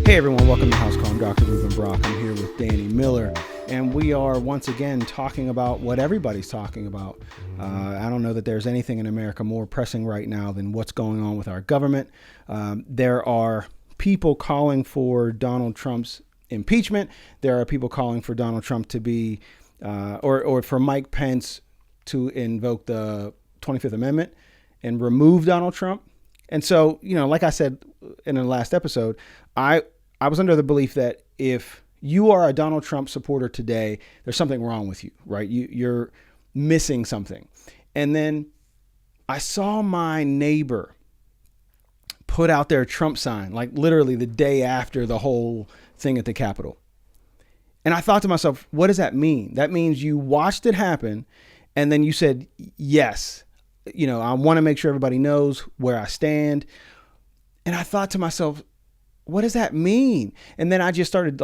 Hey everyone, welcome to House Call. I'm Dr. Ruben Brock. I'm here with Danny Miller, and we are once again talking about what everybody's talking about. I don't know that there's anything in America more pressing right now than what's going on with our government. There are people calling for Donald Trump's impeachment. There are people calling for Donald Trump to be, or for Mike Pence to invoke the 25th Amendment and remove Donald Trump. And so, like I said in the last episode, I was under the belief that if you are a Donald Trump supporter today, there's something wrong with you, right? You're missing something. And then I saw my neighbor put out their Trump sign, like literally the day after the whole thing at the Capitol. And I thought to myself, what does that mean? That means you watched it happen and then you said, yes, I want to make sure everybody knows where I stand. And I thought to myself, what does that mean? And then I just started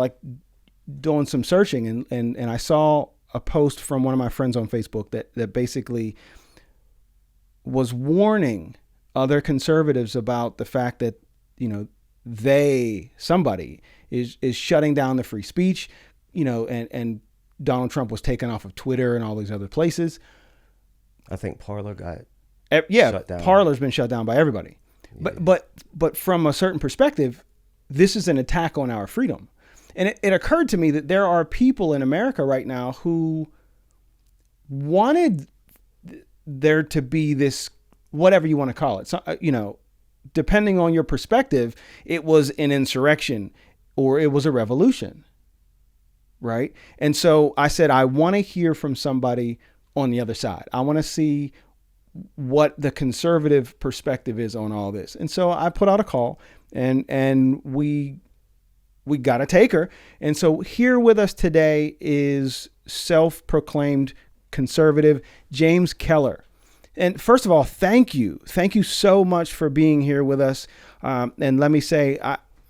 doing some searching and I saw a post from one of my friends on Facebook that basically was warning other conservatives about the fact that, somebody is shutting down the free speech, and Donald Trump was taken off of Twitter and all these other places. I think Parler got shut down. Parler's been shut down by everybody. Yeah. But from a certain perspective, this is an attack on our freedom. And it occurred to me that there are people in America right now who wanted there to be this, whatever you want to call it. So, depending on your perspective, it was an insurrection or it was a revolution. Right. And so I said, I want to hear from somebody on the other side. I want to see what the conservative perspective is on all this. And so I put out a call and we got a taker. And so here with us today is self-proclaimed conservative James Keller. And first of all, thank you. Thank you so much for being here with us. And let me say,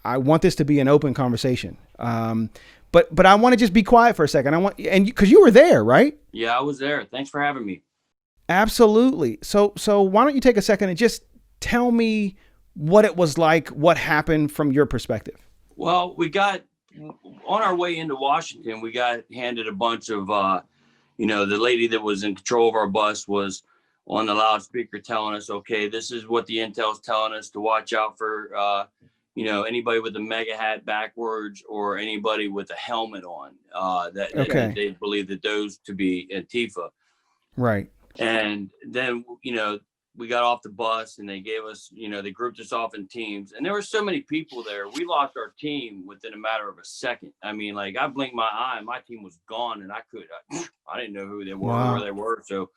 I want this to be an open conversation. But I want to just be quiet for a second. Because you were there, right? Yeah, I was there. Thanks for having me. Absolutely. So why don't you take a second and just tell me what it was like, what happened from your perspective? Well, we got on our way into Washington, we got handed a bunch of, the lady that was in control of our bus was on the loudspeaker telling us, okay, this is what the intel's telling us to watch out for, anybody with a mega hat backwards or anybody with a helmet on, that they believe that those to be Antifa. Right. And then, we got off the bus and they gave us, they grouped us off in teams and there were so many people there. We lost our team within a matter of a second. I mean, I blinked my eye and my team was gone and I didn't know who they were, wow. Where they were. So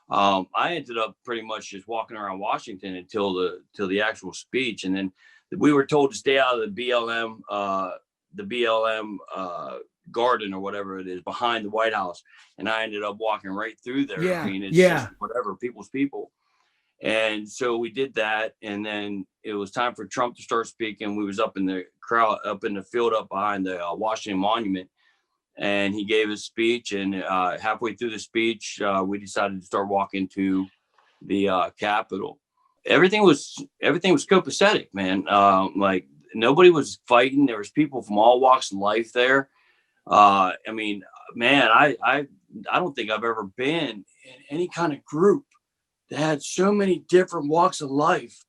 I ended up pretty much just walking around Washington until the actual speech. And then we were told to stay out of the BLM garden or whatever it is behind the White House. And I ended up walking right through there. Yeah. I mean, it's just whatever, people's people. And so we did that. And then it was time for Trump to start speaking. We was up in the crowd, up in the field, up behind the Washington Monument. And he gave his speech. And halfway through the speech, we decided to start walking to the Capitol. Everything was copacetic, man. Nobody was fighting. There was people from all walks of life there. I mean, man, I don't think I've ever been in any kind of group that had so many different walks of life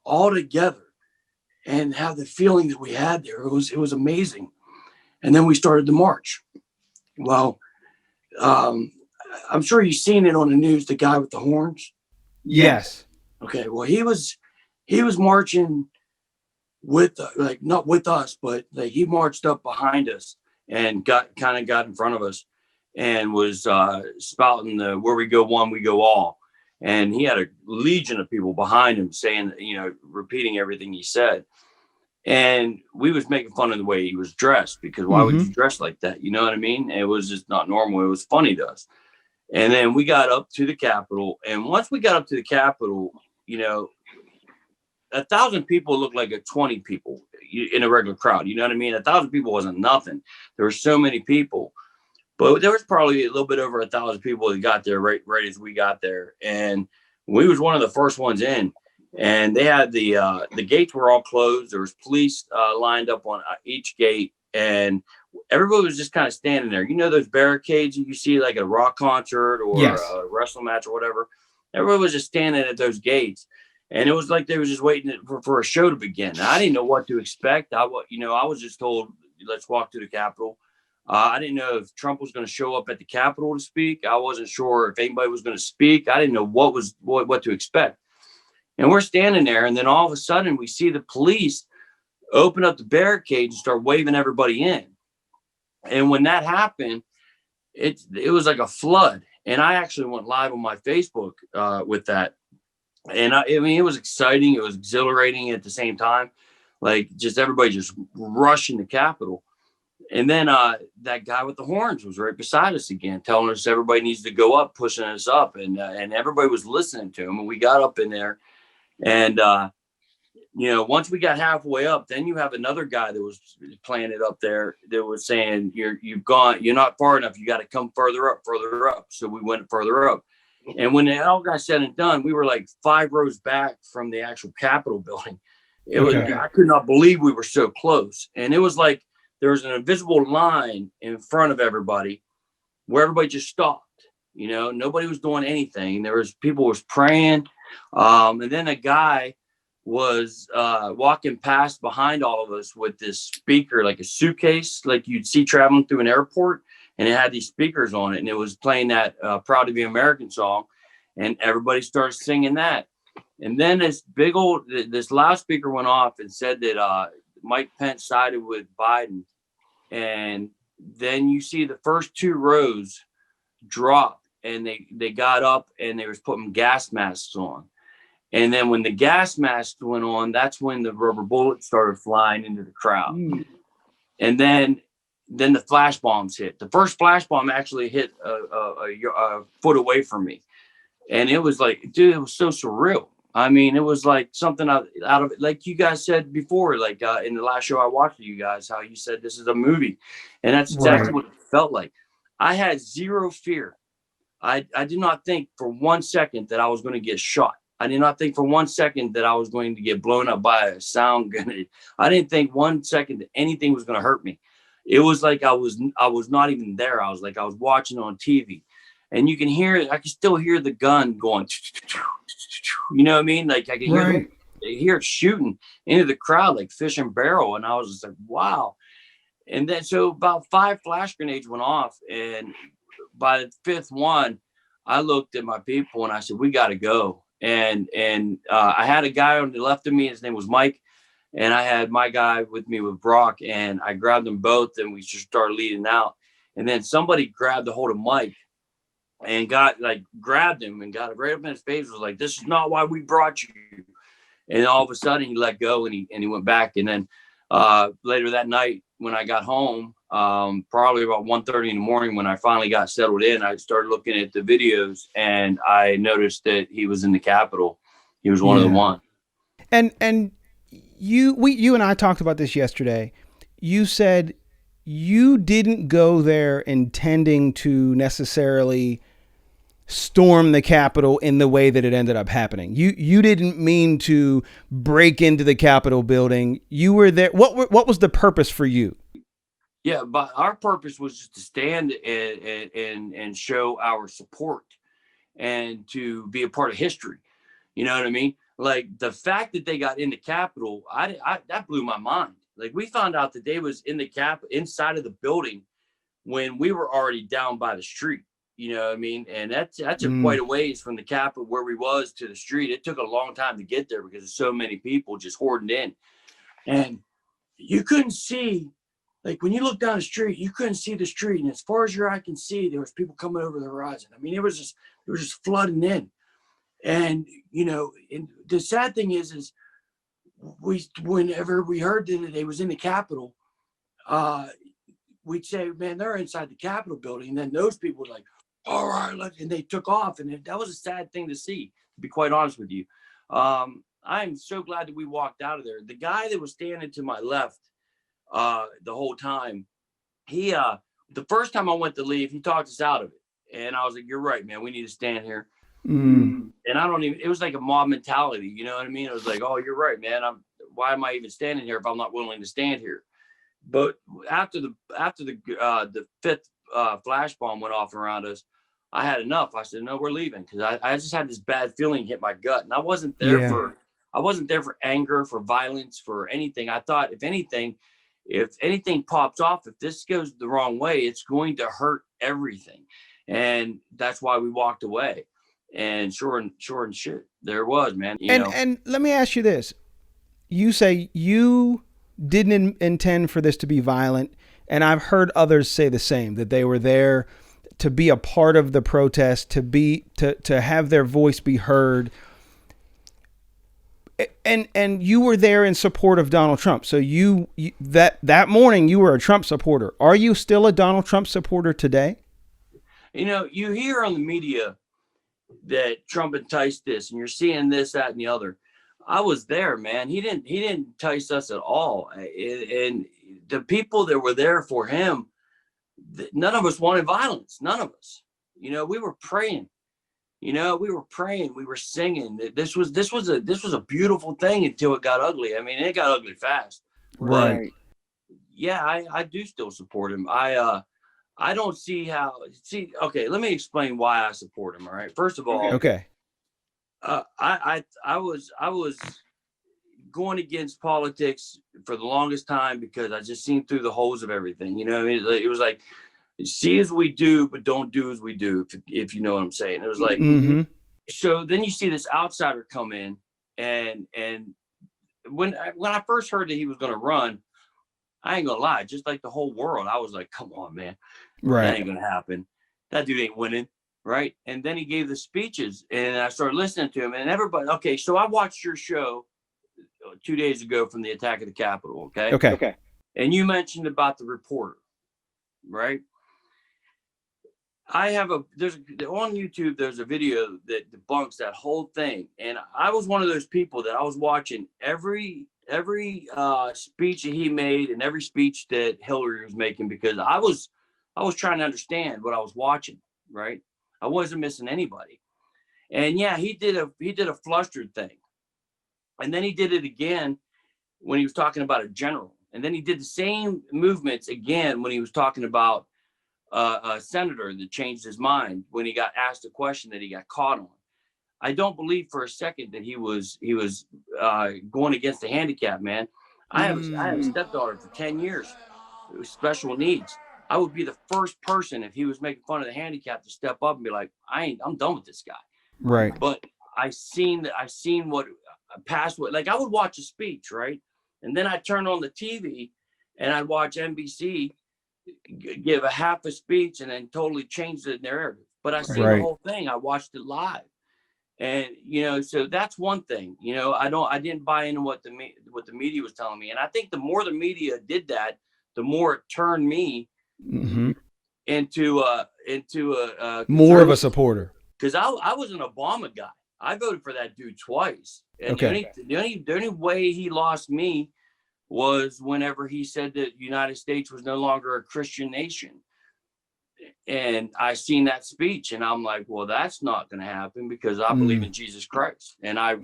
all together and have the feeling that we had there. It was amazing. And then we started the march. Well, I'm sure you've seen it on the news, the guy with the horns. Yes. Okay. Well, he was marching with, not with us, but he marched up behind us and got in front of us and was spouting the "where we go one, we go all." And he had a legion of people behind him saying, repeating everything he said. And we was making fun of the way he was dressed because why would you dress like that? You know what I mean? It was just not normal. It was funny to us. And then we got up to the Capitol. And once we got up to the Capitol, 1,000 people looked like 20 people in a regular crowd. You know what I mean? 1,000 people wasn't nothing. There were so many people. But there was probably a little bit over 1,000 people that got there right as we got there. And we was one of the first ones in. and they had the gates were all closed. There was police lined up on each gate, and everybody was just kind of standing there. You know those barricades you see like a rock concert or Yes. a wrestling match or whatever. Everybody was just standing at those gates, and it was like they were just waiting for a show to begin. And I didn't know what to expect. I was just told, let's walk to the Capitol. I didn't know if Trump was going to show up at the Capitol to speak. I wasn't sure if anybody was going to speak. I didn't know what to expect. And we're standing there, and then all of a sudden we see the police open up the barricades and start waving everybody in. And when that happened, it was like a flood. And I actually went live on my Facebook with that. And I mean, it was exciting. It was exhilarating at the same time. Like just everybody just rushing the Capitol. And then that guy with the horns was right beside us again, telling us everybody needs to go up, pushing us up. And everybody was listening to him. And we got up in there. And, once we got halfway up, then you have another guy that was playing it up there that was saying, you're not far enough. You got to come further up. So we went further up. And when it all got said and done, we were like 5 rows back from the actual Capitol building. I could not believe we were so close. And it was like there was an invisible line in front of everybody where everybody just stopped. Nobody was doing anything. People was praying. And then a guy was walking past behind all of us with this speaker, like a suitcase, like you'd see traveling through an airport. And it had these speakers on it, and it was playing that Proud to Be American song. And everybody started singing that. And then this loudspeaker went off and said that Mike Pence sided with Biden. And then you see the first 2 rows drop, and they got up and they was putting gas masks on. And then when the gas masks went on, that's when the rubber bullets started flying into the crowd. And then the flash bombs hit. The first flash bomb actually hit a foot away from me. And it was like, dude, it was so surreal. I mean, it was like something out of it. Like you guys said before, like in the last show I watched with you guys, how you said this is a movie. And that's exactly what it felt like. I had zero fear. I did not think for 1 second that I was going to get shot. I did not think for 1 second that I was going to get blown up by a sound grenade. I didn't think 1 second that anything was going to hurt me. It was like I was not even there. I was like I was watching on TV, and you can hear it. I can still hear the gun going. You know what I mean? Like I can hear it shooting into the crowd like fish and barrel, and I was just like, wow. And then so about 5 flash grenades went off, and by the 5th one, I looked at my people and I said, we got to go. And I had a guy on the left of me. His name was Mike. And I had my guy with me with Brock, and I grabbed them both and we just started leading out. And then somebody grabbed a hold of Mike and grabbed him and got it right up in his face. Was like, this is not why we brought you. And all of a sudden he let go and he went back. And then later that night when I got home, probably about 1:30 in the morning, when I finally got settled in, I started looking at the videos and I noticed that he was in the Capitol. He was one of the ones. And you and I talked about this yesterday. You said you didn't go there intending to necessarily storm the Capitol in the way that it ended up happening. You didn't mean to break into the Capitol building. You were there. What was the purpose for you? Yeah, but our purpose was just to stand and show our support and to be a part of history. You know what I mean? Like the fact that they got in the Capitol, that blew my mind. Like we found out that they was in the inside of the building when we were already down by the street. You know what I mean? And that's quite a ways from the Capitol where we was to the street. It took a long time to get there because there's so many people just hoarding in. And you couldn't see, like when you look down the street, you couldn't see the street. And as far as your eye can see, there was people coming over the horizon. I mean, it was just flooding in. And, and the sad thing is whenever we heard that they was in the Capitol, we'd say, man, they're inside the Capitol building. And then those people were like, all right, and they took off. And that was a sad thing to see, to be quite honest with you. I'm so glad that we walked out of there. The guy that was standing to my left the whole time, he, the first time I went to leave, he talked us out of it. And I was like, you're right, man, we need to stand here. And I don't even, it was like a mob mentality. You know what I mean? It was like, oh, you're right, man. Why am I even standing here if I'm not willing to stand here? But after the fifth flash bomb went off around us, I had enough. I said, no, we're leaving. Cause I just had this bad feeling hit my gut. And I wasn't there for anger, for violence, for anything. I thought if anything pops off, if this goes the wrong way, it's going to hurt everything. And that's why we walked away. And sure and shit, there it was, man. And let me ask you this. You say you didn't intend for this to be violent. And I've heard others say the same, that they were there to be a part of the protest, to have their voice be heard. And you were there in support of Donald Trump. So you that morning you were a Trump supporter. Are you still a Donald Trump supporter today? You hear on the media that Trump enticed this, and you're seeing this, that, and the other. I was there, man. He didn't entice us at all. And the people that were there for him, none of us wanted violence. None of us. We were praying. We were singing. This was a beautiful thing until it got ugly. I mean, it got ugly fast. Right. Yeah, I do still support him. I don't see how. Okay, let me explain why I support him. All right. First of all, okay. I was going against politics for the longest time because I just seen through the holes of everything. It was like, see as we do, but don't do as we do. If you know what I'm saying. It was like, So then you see this outsider come in, and when I first heard that he was going to run, I ain't gonna lie, just like the whole world, I was like, come on, man. Right. That ain't gonna happen. That dude ain't winning. Right. And then he gave the speeches, and I started listening to him, and everybody. Okay. So I watched your show 2 days ago from the attack of the Capitol. Okay. And you mentioned about the reporter. Right. On YouTube, there's a video that debunks that whole thing. And I was one of those people that I was watching every speech that he made and every speech that Hillary was making, because I was trying to understand what I was watching, right? I wasn't missing anybody. And yeah, he did a flustered thing. And then he did it again when he was talking about a general. And then he did the same movements again when he was talking about a senator that changed his mind when he got asked a question that he got caught on. I don't believe for a second that he was going against the handicap, man. I have a stepdaughter for 10 years with special needs. I would be the first person, if he was making fun of the handicap, to step up and be like, I'm done with this guy. Right. But I seen what past what, like I would watch a speech, right? And then I'd turn on the TV and I'd watch NBC give a half a speech and then totally change the narrative. But I seen the whole thing. I watched it live. And, so that's one thing, I didn't buy into what the media was telling me. And I think the more the media did that, the more it turned me into more of a supporter. Because I was an Obama guy. I voted for that dude twice. And the only way he lost me was whenever he said that the United States was no longer a Christian nation. And I seen that speech, and I'm like, well, that's not going to happen because I believe in Jesus Christ. And I'll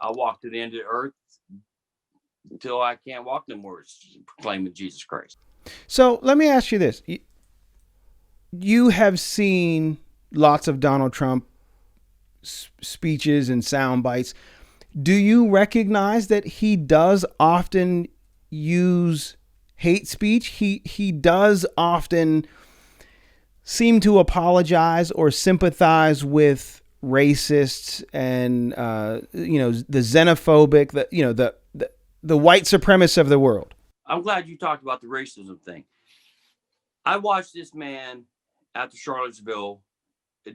walk to the end of the earth until I can't walk no more, proclaiming Jesus Christ. So let me ask you this. You have seen lots of Donald Trump speeches and sound bites. Do you recognize that he does often use hate speech? He does often seem to apologize or sympathize with racists and the xenophobic, the white supremacists of the world. I'm glad you talked about the racism thing. I watched this man after Charlottesville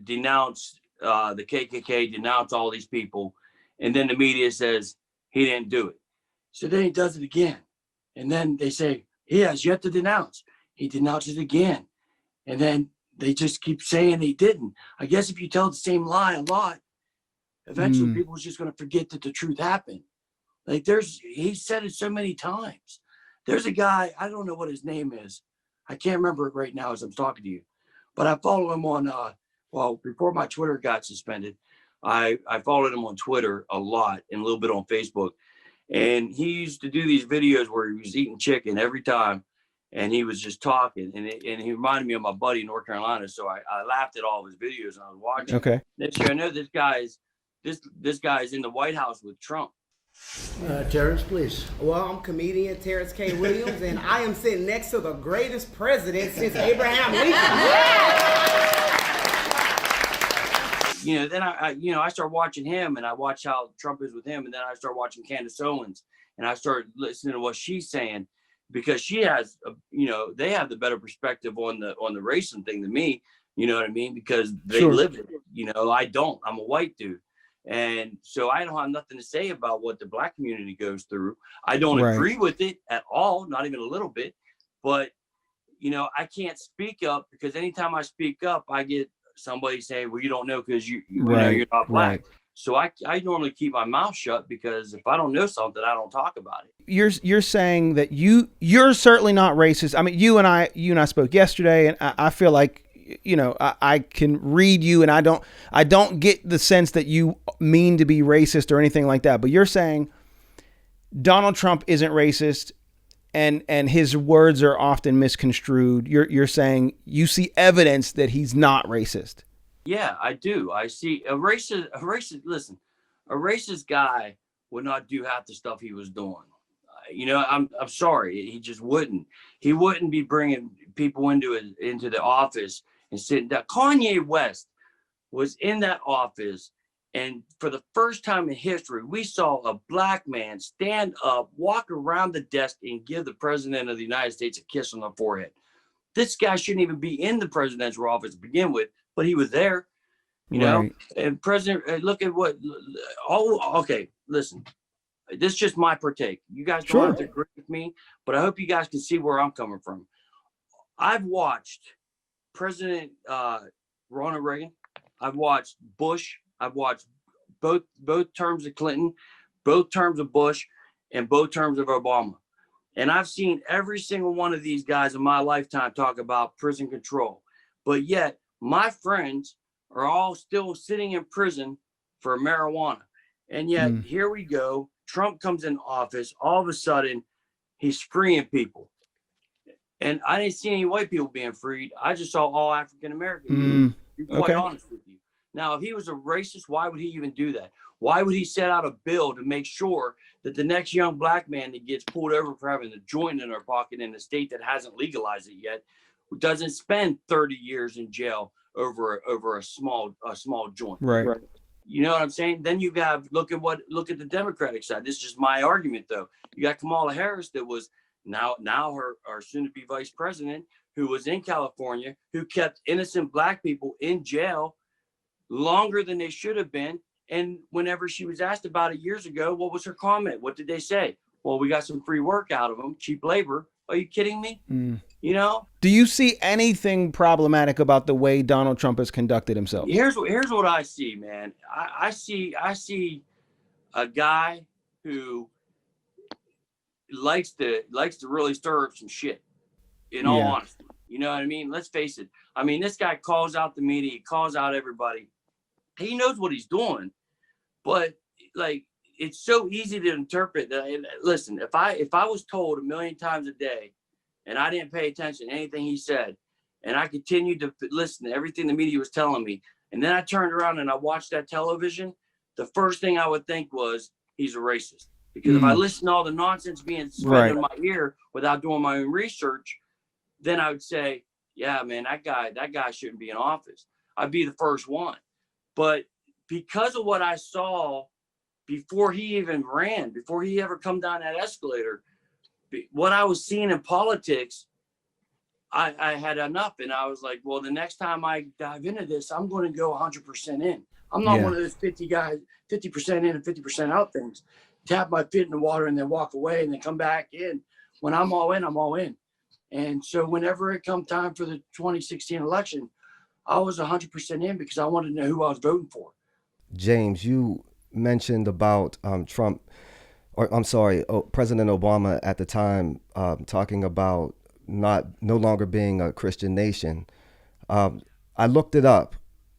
denounce the KKK, denounce all these people, and then the media says he didn't do it. So then he does it again, and then they say he has yet to denounce. He denounces again, and then they just keep saying he didn't. I guess if you tell the same lie a lot, eventually people are just going to forget that the truth happened. Like he said it so many times. There's a guy, I don't know what his name is. I can't remember it right now as I'm talking to you, but I follow him on Well, before my Twitter got suspended, I followed him on Twitter a lot and a little bit on Facebook. And he used to do these videos where he was eating chicken every time, and he was just talking. And he reminded me of my buddy in North Carolina. So I laughed at all of his videos and I was watching. Okay. Next year, I know this guy is in the White House with Trump. Terrence, please. Well, I'm comedian Terrence K. Williams, and I am sitting next to the greatest president since Abraham Lincoln. Then I start watching him, and I watch how Trump is with him, and then I start watching Candace Owens, and I start listening to what she's saying, because she has, they have the better perspective on the racing thing than me. You know what I mean? Because they live it. I don't. I'm a white dude, and so I don't have nothing to say about what the black community goes through. I don't agree with it at all, not even a little bit. But I can't speak up, because anytime I speak up, I get somebody saying, well, you don't know because you're not black. Right. So I normally keep my mouth shut, because if I don't know something, I don't talk about it. You're saying that you're certainly not racist. I mean, you and I spoke yesterday, and I feel like, I can read you, and I don't get the sense that you mean to be racist or anything like that. But you're saying Donald Trump isn't racist, and his words are often misconstrued. You're saying you see evidence that he's not racist. Yeah, I do. I see a racist. Listen, a racist guy would not do half the stuff he was doing. I'm sorry. He just wouldn't. He wouldn't be bringing people into the office and sitting down. Kanye West was in that office, and for the first time in history, we saw a black man stand up, walk around the desk, and give the president of the United States a kiss on the forehead. This guy shouldn't even be in the presidential office to begin with, but he was there, know. And President, look at what. Oh, okay. Listen, this is just my partake. You guys don't have to agree with me, but I hope you guys can see where I'm coming from. I've watched President Ronald Reagan. I've watched Bush. I've watched both terms of Clinton, both terms of Bush, and both terms of Obama. And I've seen every single one of these guys in my lifetime talk about prison control. But yet my friends are all still sitting in prison for marijuana. And yet here we go. Trump comes in office. All of a sudden, he's freeing people. And I didn't see any white people being freed. I just saw all African Americans. To be quite honest with you. Now, if he was a racist, why would he even do that? Why would he set out a bill to make sure that the next young black man that gets pulled over for having a joint in their pocket in a state that hasn't legalized it yet doesn't spend 30 years in jail over a small joint? Right. You know what I'm saying? Then you got look at the Democratic side. This is just my argument, though. You got Kamala Harris, that was now her soon-to-be vice president, who was in California, who kept innocent black people in jail longer than they should have been. And whenever she was asked about it years ago, what was her comment? What did they say? Well, we got some free work out of them, cheap labor. Are you kidding me? Do you see anything problematic about the way Donald Trump has conducted himself? Here's what I see, man. I see a guy who likes to really stir up some shit, in all honesty. You know what I mean? Let's face it. I mean, this guy calls out the media, he calls out everybody. He knows what he's doing, but like, it's so easy to interpret that. Listen, if I was told 1,000,000 times a day and I didn't pay attention to anything he said, and I continued to listen to everything the media was telling me, and then I turned around and I watched that television, the first thing I would think was, he's a racist. Because if I listen to all the nonsense being spread in my ear without doing my own research, then I would say, yeah, man, that guy shouldn't be in office. I'd be the first one. But because of what I saw before he even ran, before he ever come down that escalator, what I was seeing in politics, I had enough. And I was like, well, the next time I dive into this, I'm going to go 100% in. I'm not one of those 50 guys, 50% in and 50% out things. Tap my feet in the water and then walk away and then come back in. When I'm all in, I'm all in. And so whenever it come time for the 2016 election, I was 100% in, because I wanted to know who I was voting for. James, you mentioned about President Obama at the time, talking about no longer being a Christian nation. I looked it up,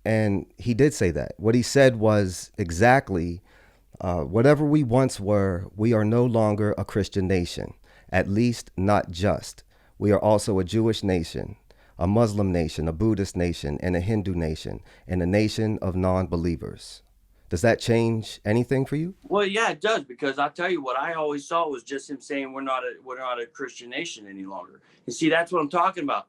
And he did say that. What he said was exactly, whatever we once were, we are no longer a Christian nation, at least not just. We are also a Jewish nation, a Muslim nation, a Buddhist nation, and a Hindu nation, and a nation of non-believers. Does that change anything for you? Well, yeah, it does, because I'll tell you what I always saw was just him saying we're not a Christian nation any longer. And see, that's what I'm talking about.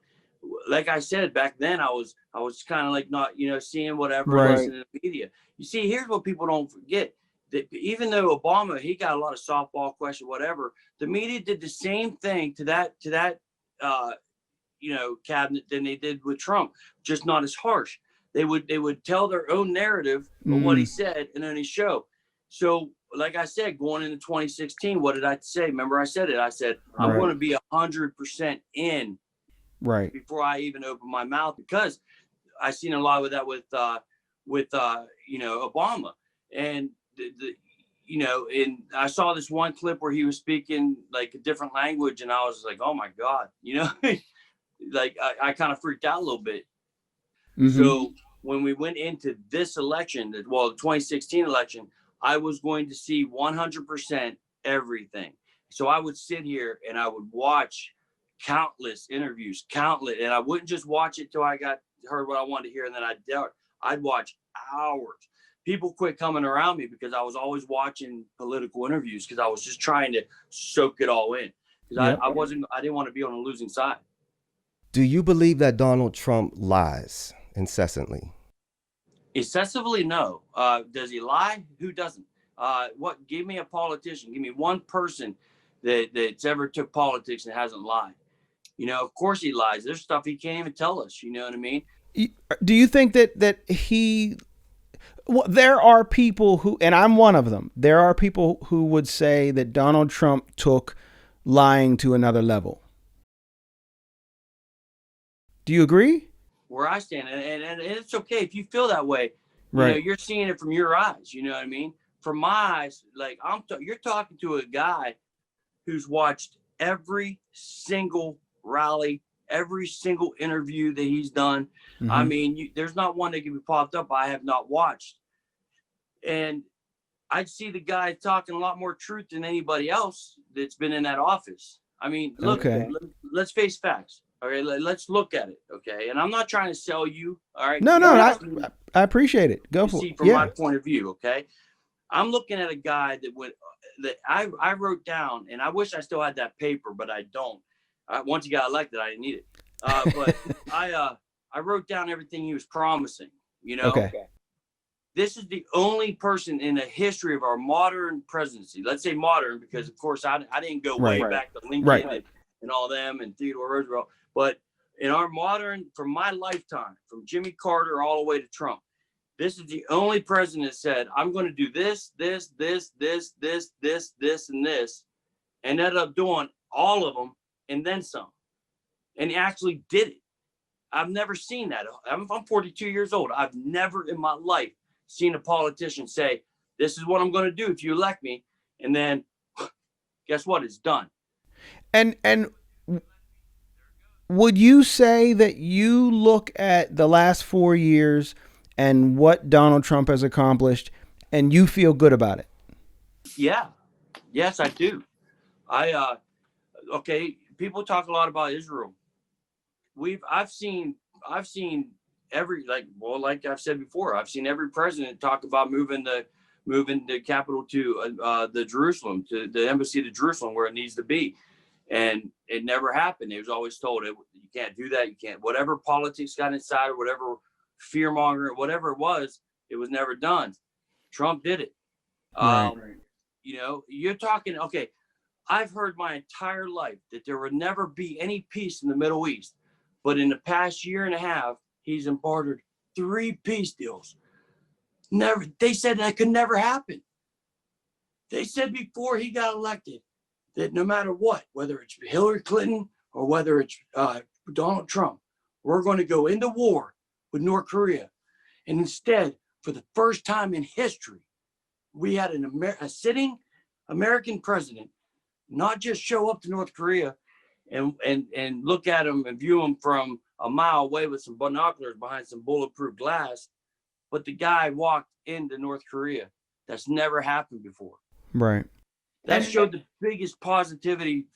Like I said back then, I was kind of like not, seeing whatever, Right. listening to the media. You see, here's what people don't forget: that even though Obama, he got a lot of softball questions, whatever, the media did the same thing to that cabinet than they did with Trump, just not as harsh. They would tell their own narrative of what he said and then he show. So, like I said, going into 2016, what did I say? Remember, I said it. I said I'm going to be 100% in, Right. before I even open my mouth, because I seen a lot of that with Obama, and and I saw this one clip where he was speaking like a different language, and I was like, oh my God, like I kind of freaked out a little bit. Mm-hmm. So when we went into this election, the 2016 election, I was going to see 100% everything. So I would sit here and I would watch countless interviews, and I wouldn't just watch it till I heard what I wanted to hear, and then I'd watch hours. People quit coming around me because I was always watching political interviews, because I was just trying to soak it all in, because I didn't want to be on a losing side. Do you believe that Donald Trump lies incessantly? Excessively, no. Does he lie? Who doesn't? Give me a politician. Give me one person that's ever took politics and hasn't lied. Of course he lies. There's stuff he can't even tell us. You know what I mean? Do you think that he? Well, there are people who, and I'm one of them. There are people who would say that Donald Trump took lying to another level. Do you agree? Where I stand, and it's okay if you feel that way. Right. You're seeing it from your eyes. You know what I mean? From my eyes, like you're talking to a guy who's watched every single rally, every single interview that he's done. Mm-hmm. I mean, there's not one that can be popped up I have not watched. And I'd see the guy talking a lot more truth than anybody else that's been in that office. I mean, look, let's face facts. All right, let's look at it. Okay, and I'm not trying to sell you. All right. No, I appreciate it. Go for it. From my point of view, okay. I'm looking at a guy that I wrote down, and I wish I still had that paper, but I don't. Once he got elected, I didn't need it. But I wrote down everything he was promising. Okay. This is the only person in the history of our modern presidency. Let's say modern, because of course I didn't go way back to Lincoln and all them and Theodore Roosevelt. But in our modern, from my lifetime, from Jimmy Carter all the way to Trump, this is the only president that said, I'm going to do this, this, this, this, this, this, this, and this, and ended up doing all of them and then some. And he actually did it. I've never seen that. I'm 42 years old. I've never in my life seen a politician say, this is what I'm going to do if you elect me. And then guess what? It's done. And would you say that you look at the last 4 years and what Donald Trump has accomplished and you feel good about it? Yeah. Yes, I do. Okay. People talk a lot about Israel. I've seen every, like I've said before, I've seen every president talk about moving the capital to the Jerusalem, to the embassy to Jerusalem, where it needs to be. And it never happened. It was always told, you can't do that. You can't, whatever politics got inside or whatever fear mongering, whatever it was never done. Trump did it. Right. You're talking, okay, I've heard my entire life that there would never be any peace in the Middle East. But in the past year and a half, he's embargoed 3 peace deals. They said that could never happen. They said before he got elected that no matter what, whether it's Hillary Clinton or whether it's Donald Trump, we're going to go into war with North Korea. And instead, for the first time in history, we had a sitting American president not just show up to North Korea and look at him and view him from a mile away with some binoculars behind some bulletproof glass, but the guy walked into North Korea. That's never happened before. Right. That showed the biggest positivity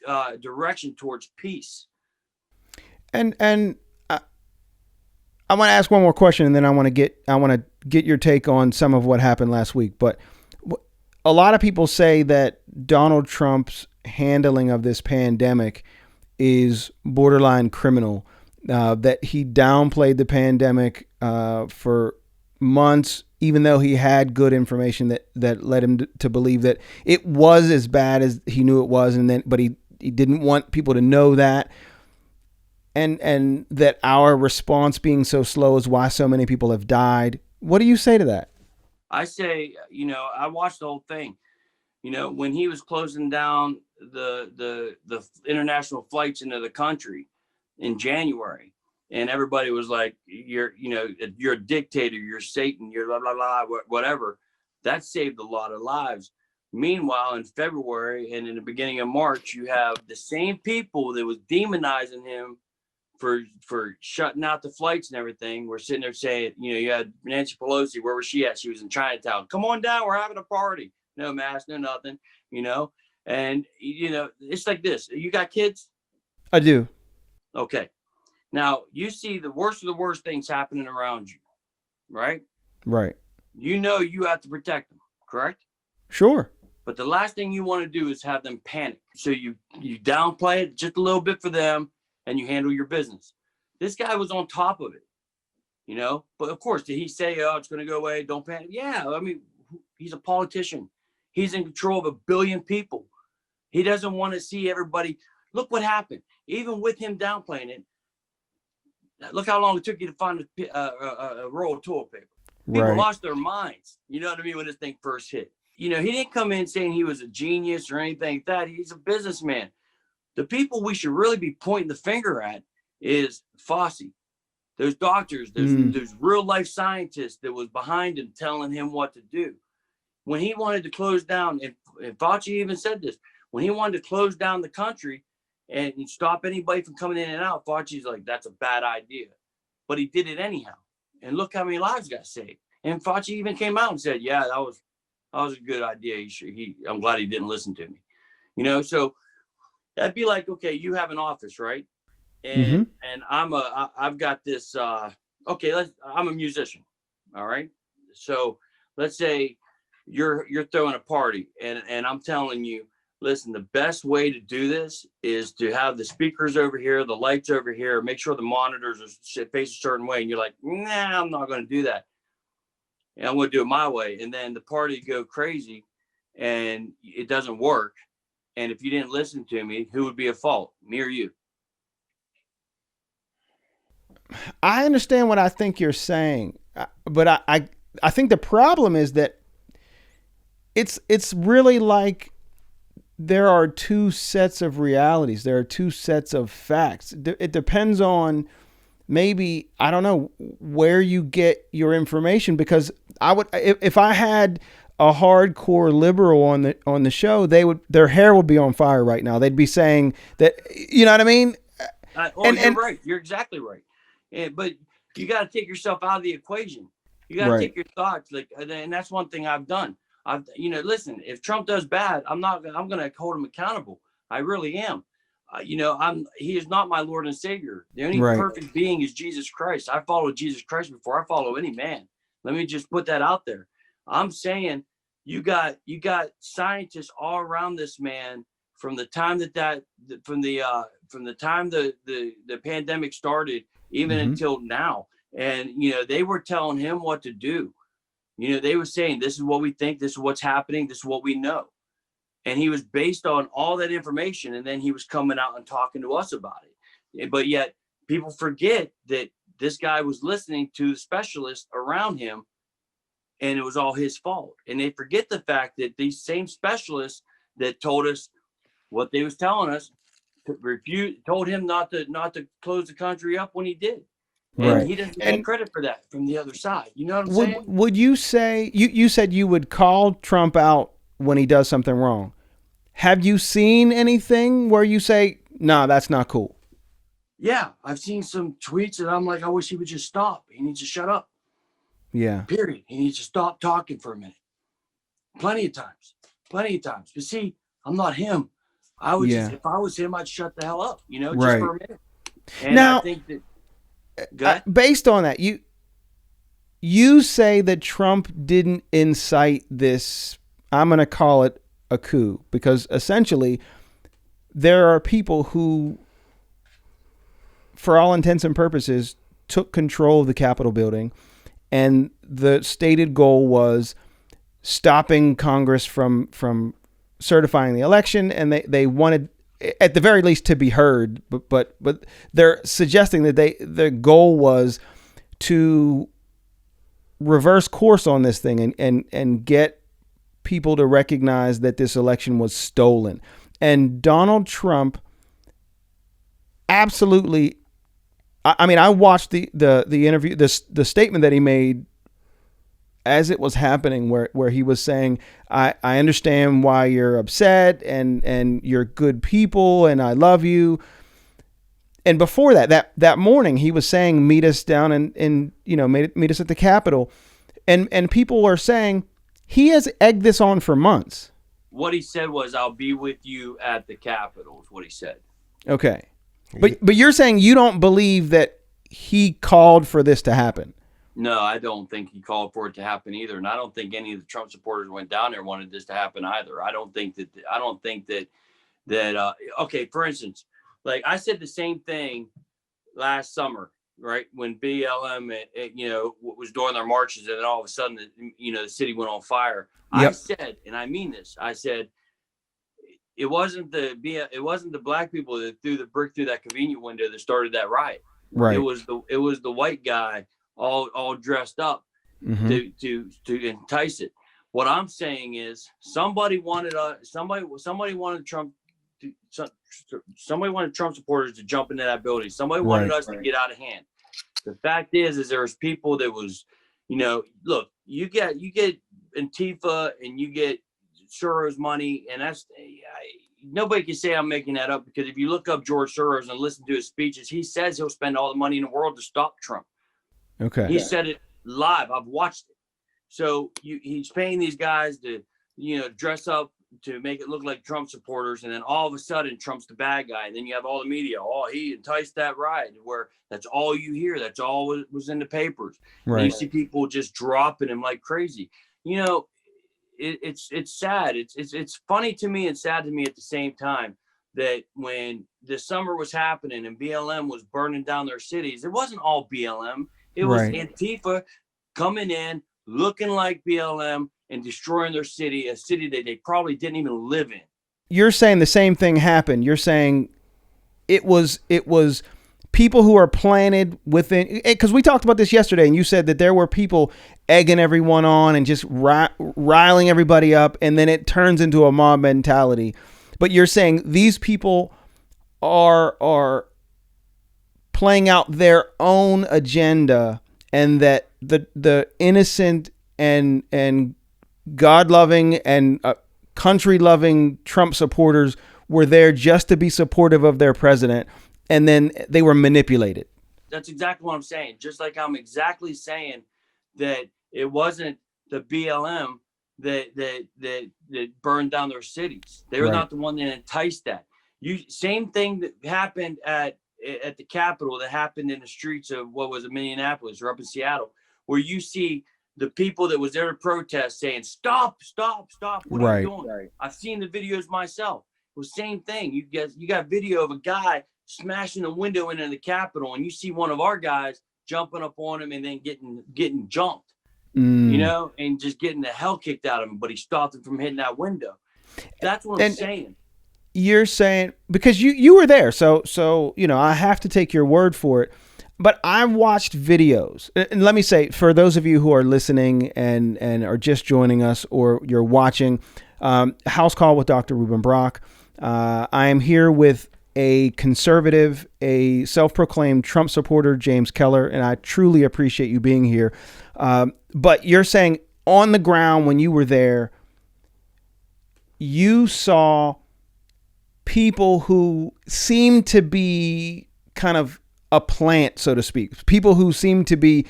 direction towards peace. And I want to ask one more question, and then I want to get your take on some of what happened last week. But a lot of people say that Donald Trump's handling of this pandemic is borderline criminal. That he downplayed the pandemic for months, even though he had good information that led him to believe that it was as bad as he knew it was, but he didn't want people to know that. And that our response being so slow is why so many people have died. What do you say to that? I say, I watched the whole thing. When he was closing down the international flights into the country in January, and everybody was like, you're a dictator, you're Satan, you're blah, blah, blah, whatever. That saved a lot of lives. Meanwhile, in February and in the beginning of March, you have the same people that was demonizing him for shutting out the flights and everything. We're sitting there saying, you had Nancy Pelosi, where was she at? She was in Chinatown. Come on down, we're having a party. No mask, no nothing, and it's like this. You got kids? I do. Okay. Now you see the worst of the worst things happening around you, right? Right. You have to protect them, correct? Sure. But the last thing you want to do is have them panic. So you downplay it just a little bit for them, and you handle your business. This guy was on top of it, but of course, did he say, oh, it's going to go away, don't panic? Yeah, I mean, he's a politician. He's in control of 1 billion people. He doesn't want to see everybody. Look what happened. Even with him downplaying it, look how long it took you to find a roll of toilet paper. People lost their minds, you know what I mean, when this thing first hit. He didn't come in saying he was a genius or anything like that. He's a businessman. The people we should really be pointing the finger at is Fauci. Those doctors, those real life scientists that was behind him telling him what to do. When he wanted to close down, and Fauci even said this, when he wanted to close down the country and stop anybody from coming in and out, Fauci's like, that's a bad idea. But he did it anyhow. And look how many lives got saved. And Fauci even came out and said, yeah, that was a good idea. I'm glad he didn't listen to me. So that'd be like, okay, you have an office, right? And I've got this. I'm a musician, all right. So let's say you're throwing a party, and I'm telling you, listen, the best way to do this is to have the speakers over here, the lights over here, make sure the monitors are face a certain way, and you're like, nah, I'm not going to do that. And I'm going to do it my way, and then the party go crazy, and it doesn't work. And if you didn't listen to me, who would be at fault, me or you? I understand what I think you're saying, but I think the problem is that it's really like there are two sets of realities. There are two sets of facts. It depends on maybe, I don't know, where you get your information, because if I had a hardcore liberal on the show, their hair would be on fire right now. They'd be saying that, you know what I mean? You're right. You're exactly right. But you got to take yourself out of the equation. You got to take your thoughts, and that's one thing I've done. Listen, if Trump does bad, I'm going to hold him accountable. I really am. He is not my Lord and Savior. The only perfect being is Jesus Christ. I followed Jesus Christ before I follow any man. Let me just put that out there. I'm saying you got scientists all around this man from the time from the time the pandemic started, even until now. And, they were telling him what to do. They were saying, this is what we think, this is what's happening, this is what we know. And he was based on all that information. And then he was coming out and talking to us about it. But yet people forget that this guy was listening to the specialists around him, and it was all his fault. And they forget the fact that these same specialists that told us what they was telling us told him not to close the country up when he did. And he doesn't get credit for that from the other side. You know what I'm saying? Would you say, you said you would call Trump out when he does something wrong. Have you seen anything where you say, nah, that's not cool? Yeah, I've seen some tweets and I'm like, I wish he would just stop. He needs to shut up. Yeah. Period. He needs to stop talking for a minute. Plenty of times. But see, I'm not him. I would Yeah. just, if I was him, I'd shut the hell up, just Right. for a minute. And Now, I think that, go ahead. based on that, you say that Trump didn't incite this, I'm going to call it a coup, because essentially there are people who, for all intents and purposes, took control of the Capitol building, and the stated goal was stopping Congress from certifying the election, and they wanted, at the very least, to be heard. But they're suggesting that the goal was to reverse course on this thing and get people to recognize that this election was stolen. And Donald Trump absolutely, I mean, I watched the interview, the statement that he made as it was happening, where he was saying, I understand why you're upset, and you're good people, and I love you. And before that morning, he was saying, meet us down meet us at the Capitol. And people are saying he has egged this on for months. What he said was, I'll be with you at the Capitol, is what he said. Okay. But you're saying you don't believe that he called for this to happen. No, I don't think he called for it to happen either. And I don't think any of the Trump supporters went down there and wanted this to happen either. I don't think that okay, for instance, like I said the same thing last summer, right? When BLM, was doing their marches, and then all of a sudden, the city went on fire. Yep. I said, and I mean this, I said, it wasn't the black people that threw the brick through that convenient window that started that riot. Right. It was the white guy all dressed up to entice it. What I'm saying is somebody wanted Trump supporters to jump into that building. Somebody wanted us to get out of hand. The fact is there's people that was, look, you get Antifa and you get Soros money, and that's nobody can say I'm making that up, because if you look up George Soros and listen to his speeches, he says he'll spend all the money in the world to stop Trump. Okay. He said it live. I've watched it. So he's paying these guys to, dress up to make it look like Trump supporters, and then all of a sudden Trump's the bad guy, and then you have all the media, he enticed that riot, where that's all you hear, that's all was in the papers. Right. And you see people just dropping him like crazy. It's sad. It's funny to me and sad to me at the same time that when the summer was happening and BLM was burning down their cities, it wasn't all BLM. It was Antifa coming in, looking like BLM, and destroying their city, a city that they probably didn't even live in. You're saying the same thing happened. You're saying it was people who are planted within, because we talked about this yesterday, and you said that there were people egging everyone on and just riling everybody up, and then it turns into a mob mentality. But you're saying these people are playing out their own agenda, and that the innocent and God-loving and country-loving Trump supporters were there just to be supportive of their president, and then they were manipulated. That's exactly what I'm saying. Just like I'm exactly saying that it wasn't the BLM that burned down their cities. They were not the one that enticed that. Same thing that happened at the Capitol, that happened in the streets of Minneapolis or up in Seattle, where you see the people that was there to protest saying, stop, what are you doing? Right. I've seen the videos myself. It was the same thing. You got video of a guy smashing the window into the Capitol, and you see one of our guys jumping up on him and then getting jumped, and just getting the hell kicked out of him, but he stopped him from hitting that window. That's what I'm saying. You're saying, because you were there, so I have to take your word for it. But I've watched videos, and let me say, for those of you who are listening and are just joining us, or you're watching House Call with Dr. Ruben Brock, I am here with a conservative, a self-proclaimed Trump supporter, James Keller, and I truly appreciate you being here. But you're saying on the ground, when you were there, you saw people who seemed to be kind of a plant, so to speak. People who seem to be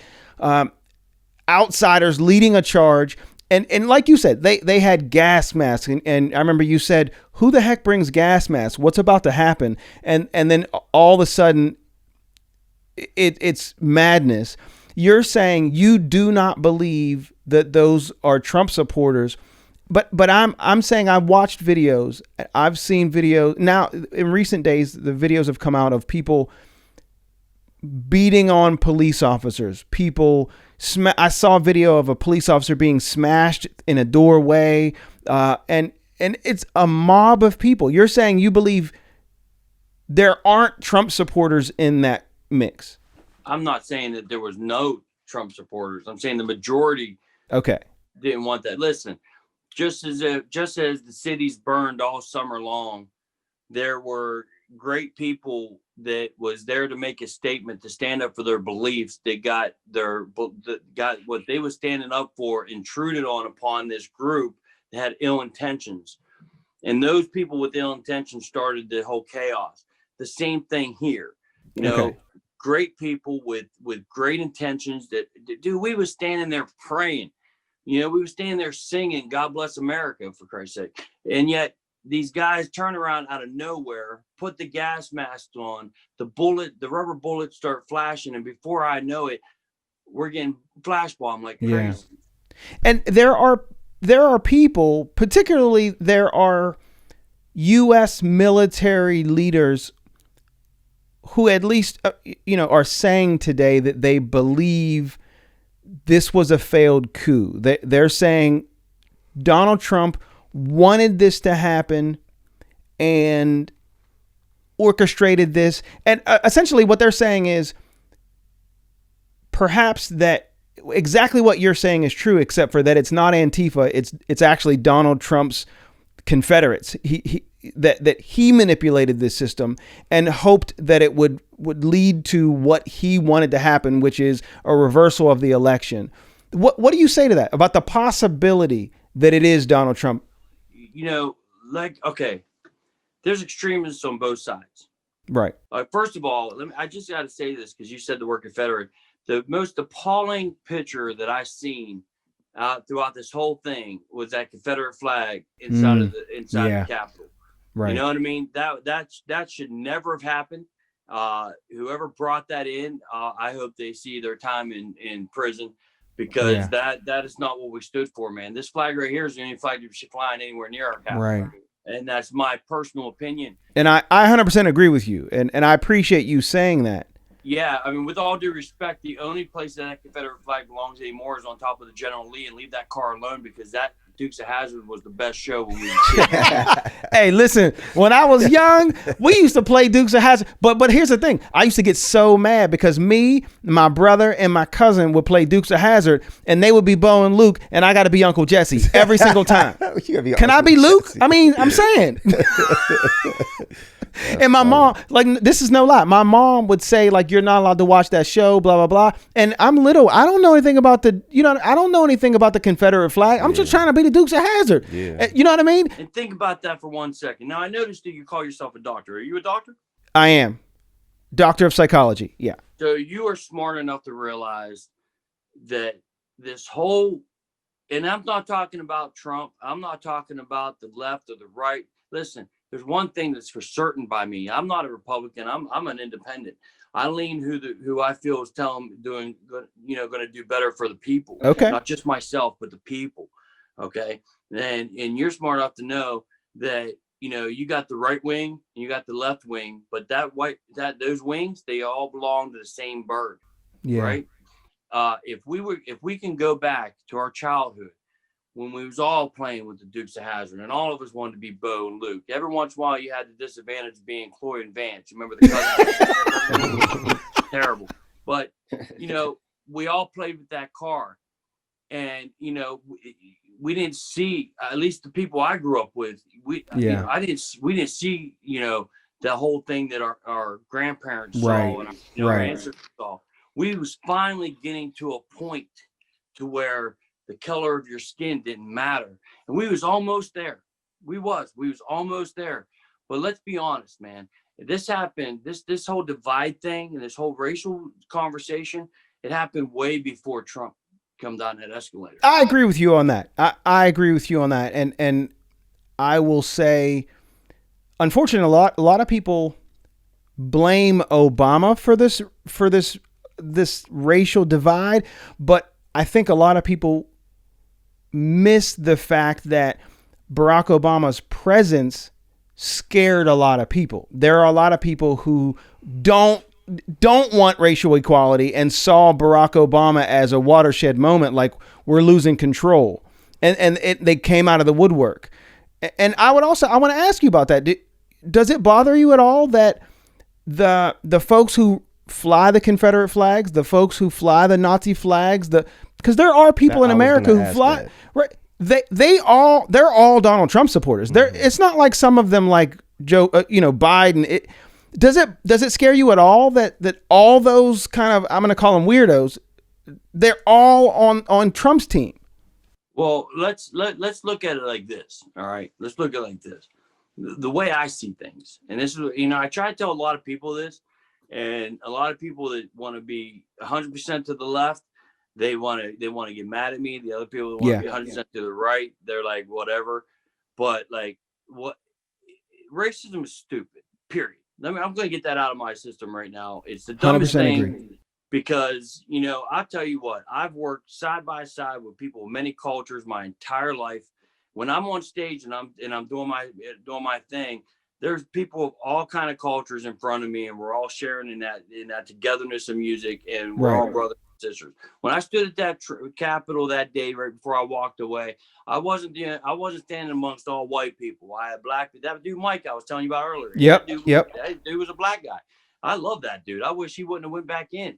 outsiders leading a charge. And like you said, they had gas masks. And I remember you said, who the heck brings gas masks? What's about to happen? And then all of a sudden, it's madness. You're saying you do not believe that those are Trump supporters. But I'm saying I've watched videos. I've seen videos. Now, in recent days, the videos have come out of people beating on police officers. I saw a video of a police officer being smashed in a doorway. And it's a mob of people. You're saying you believe there aren't Trump supporters in that mix. I'm not saying that there was no Trump supporters. I'm saying the majority didn't want that. Listen, just as the cities burned all summer long, there were great people that was there to make a statement, to stand up for their beliefs. They got what they were standing up for intruded upon this group that had ill intentions. And those people with ill intentions started the whole chaos. The same thing here, great people with great intentions dude, we was standing there praying. We were standing there singing, God bless America, for Christ's sake. And yet these guys turn around out of nowhere, put the gas masks on, the rubber bullets start flashing. And before I know it, we're getting flash bombed like crazy. Yeah. And there are people, particularly there are U.S. military leaders who at least, are saying today that they believe this was a failed coup. They're saying Donald Trump wanted this to happen and orchestrated this. And essentially what they're saying is perhaps that exactly what you're saying is true, except for that it's not Antifa. It's actually Donald Trump's Confederates. That he manipulated this system and hoped that it would lead to what he wanted to happen, which is a reversal of the election. What do you say to that about the possibility that it is Donald Trump? There's extremists on both sides. Right. First of all, I just got to say this because you said the word Confederate. The most appalling picture that I seen throughout this whole thing was that Confederate flag inside the Capitol. Right. You know what I mean? That should never have happened. Whoever brought that in, I hope they see their time in prison, because that is not what we stood for, man. This flag right here is the only flag you should fly anywhere near our Capitol. Right. And that's my personal opinion. And I 100% agree with you. And I appreciate you saying that. Yeah, I mean, with all due respect, the only place that Confederate flag belongs anymore is on top of the General Lee, and leave that car alone, because that Dukes of Hazzard was the best show when we were kids. Hey, listen, when I was young, we used to play Dukes of Hazzard. But here's the thing. I used to get so mad because me, my brother, and my cousin would play Dukes of Hazzard, and they would be Bo and Luke, and I got to be Uncle Jesse every single time. Can I be Luke? I mean, I'm saying. And my mom, like, this is no lie. My mom would say, like, you're not allowed to watch that show, blah, blah, blah. And I'm little. I don't know anything about I don't know anything about the Confederate flag. I'm just trying to be the Dukes of Hazzard. Yeah. You know what I mean? And think about that for 1 second. Now, I noticed that you call yourself a doctor. Are you a doctor? I am. Doctor of psychology. Yeah. So you are smart enough to realize that this whole, and I'm not talking about Trump. I'm not talking about the left or the right. Listen, there's one thing that's for certain by me. I'm not a Republican. I'm an independent. I lean who I feel is going to do better for the people. Okay. Not just myself, but the people. Okay. And you're smart enough to know that, you got the right wing and you got the left wing, but those wings, they all belong to the same bird. Yeah. Right. If we can go back to our childhood, when we was all playing with the Dukes of Hazzard, and all of us wanted to be Bo and Luke. Every once in a while, you had the disadvantage of being Chloe and Vance. You remember the cousins? Terrible. But, we all played with that car. And, we didn't see, at least the people I grew up with, we didn't see, the whole thing that our grandparents saw and our ancestors saw. We was finally getting to a point to where the color of your skin didn't matter. And we was almost there. We was almost there. But let's be honest, man. This happened, this whole divide thing and this whole racial conversation, it happened way before Trump come down that escalator. I agree with you on that. I agree with you on that. And I will say, unfortunately, a lot of people blame Obama for this racial divide, but I think a lot of people miss the fact that Barack Obama's presence scared a lot of people. There are a lot of people who don't want racial equality and saw Barack Obama as a watershed moment, like we're losing control, and they came out of the woodwork. And I want to ask you about that. Does it bother you at all that the folks who fly the Confederate flags, the folks who fly the Nazi flags, because there are people in America who fly, right? They're all Donald Trump supporters. It's not like some of them like Joe, Biden. Does it scare you at all that all those kind of, I'm going to call them weirdos, they're all on Trump's team? Well, let's look at it like this. All right, let's look at it like this. The way I see things, and this is, I try to tell a lot of people this, and a lot of people that want to be 100% to the left, they want to get mad at me. The other people that want to be 100% to the right, they're like whatever. But like, what racism is stupid. Period. I'm going to get that out of my system right now. It's the dumbest thing. Agree. Because, I'll tell you what, I've worked side by side with people of many cultures my entire life. When I'm on stage and I'm doing my thing, there's people of all kind of cultures in front of me, and we're all sharing in that togetherness of music, and we're all brothers and sisters. When I stood at that Capitol that day, right before I walked away, I wasn't standing amongst all white people. I had black. That dude Mike I was telling you about earlier. Yep. That dude was a black guy. I love that dude. I wish he wouldn't have went back in.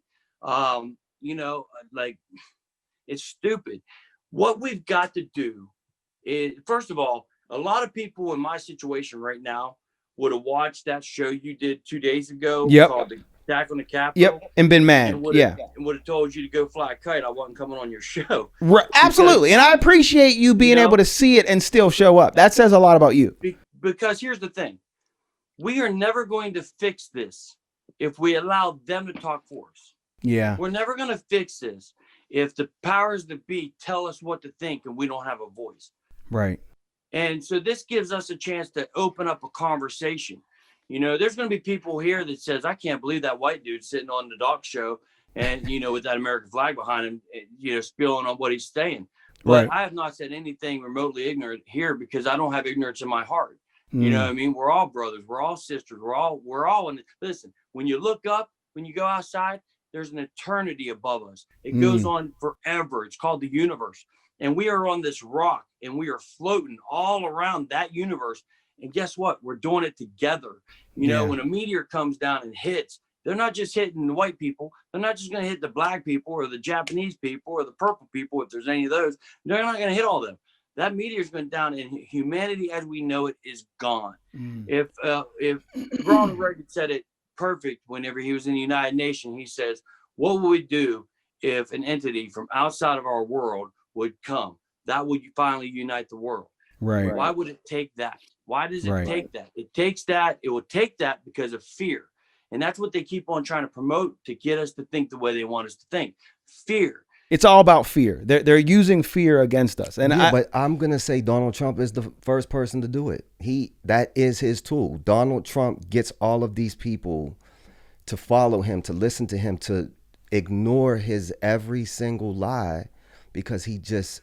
Like, it's stupid. What we've got to do is, first of all, a lot of people in my situation right now would have watched that show you did 2 days ago called The Attack on the Capitol. Yep, and been mad. And would have told you to go fly a kite. I wasn't coming on your show. Right, absolutely. And I appreciate you being able to see it and still show up. That says a lot about you. Because here's the thing. We are never going to fix this if we allow them to talk for us. Yeah. We're never going to fix this if the powers that be tell us what to think and we don't have a voice. Right. And so this gives us a chance to open up a conversation. There's going to be people here that says, I can't believe that white dude sitting on the doc show and, with that American flag behind him, spilling on what he's saying. But I have not said anything remotely ignorant here because I don't have ignorance in my heart. You know what I mean? We're all brothers. We're all sisters. We're all in. Listen, when you look up, when you go outside, there's an eternity above us. It goes on forever. It's called the universe. And we are on this rock and we are floating all around that universe. And guess what? We're doing it together. When a meteor comes down and hits, they're not just hitting the white people. They're not just going to hit the black people or the Japanese people or the purple people, if there's any of those. They're not going to hit all of them. That meteor's going down and humanity as we know it is gone. If Ronald Reagan said it perfect whenever he was in the United Nations, he says, what would we do if an entity from outside of our world would come? That would finally unite the world. Right. Why would it take that? Why does it take that? It will take that because of fear. And that's what they keep on trying to promote to get us to think the way they want us to think. Fear. It's all about fear. They're using fear against us. And but I'm going to say Donald Trump is the first person to do it. That is his tool. Donald Trump gets all of these people to follow him, to listen to him, to ignore his every single lie because he just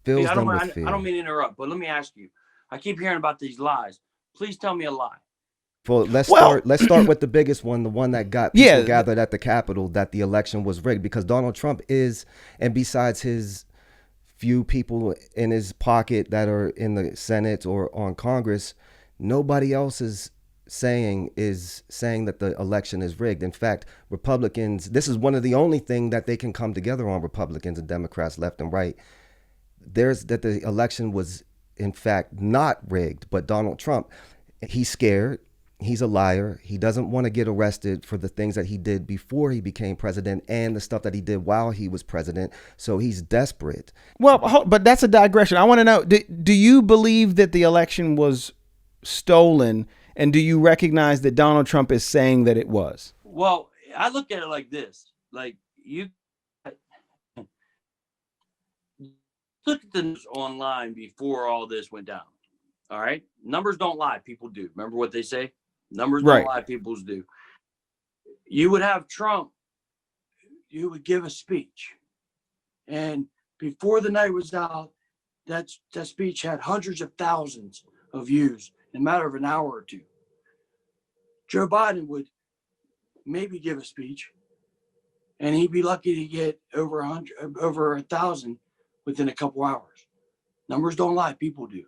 fills them with fear. I don't mean to interrupt, but let me ask you. I keep hearing about these lies. Please tell me a lie. Well, let's start with the biggest one, the one that got people gathered at the Capitol, that the election was rigged, because Donald Trump is, and besides his few people in his pocket that are in the Senate or on Congress, nobody else is saying that the election is rigged. In fact, Republicans, this is one of the only thing that they can come together on, Republicans and Democrats, left and right. That the election was in fact not rigged, but Donald Trump, he's scared. He's a liar. He doesn't want to get arrested for the things that he did before he became president and the stuff that he did while he was president. So he's desperate. Well, but that's a digression. I want to know, do you believe that the election was stolen? And do you recognize that Donald Trump is saying that it was? Well, I look at it like this. Like, look at the news online before all this went down. All right. Numbers don't lie. People do. Remember what they say? Numbers Right. don't lie. People do. You would have Trump, you would give a speech. And before the night was out, that speech had hundreds of thousands of views in a matter of an hour or two. Joe Biden would maybe give a speech, and he'd be lucky to get over 1,000 within a couple hours. Numbers don't lie, people do.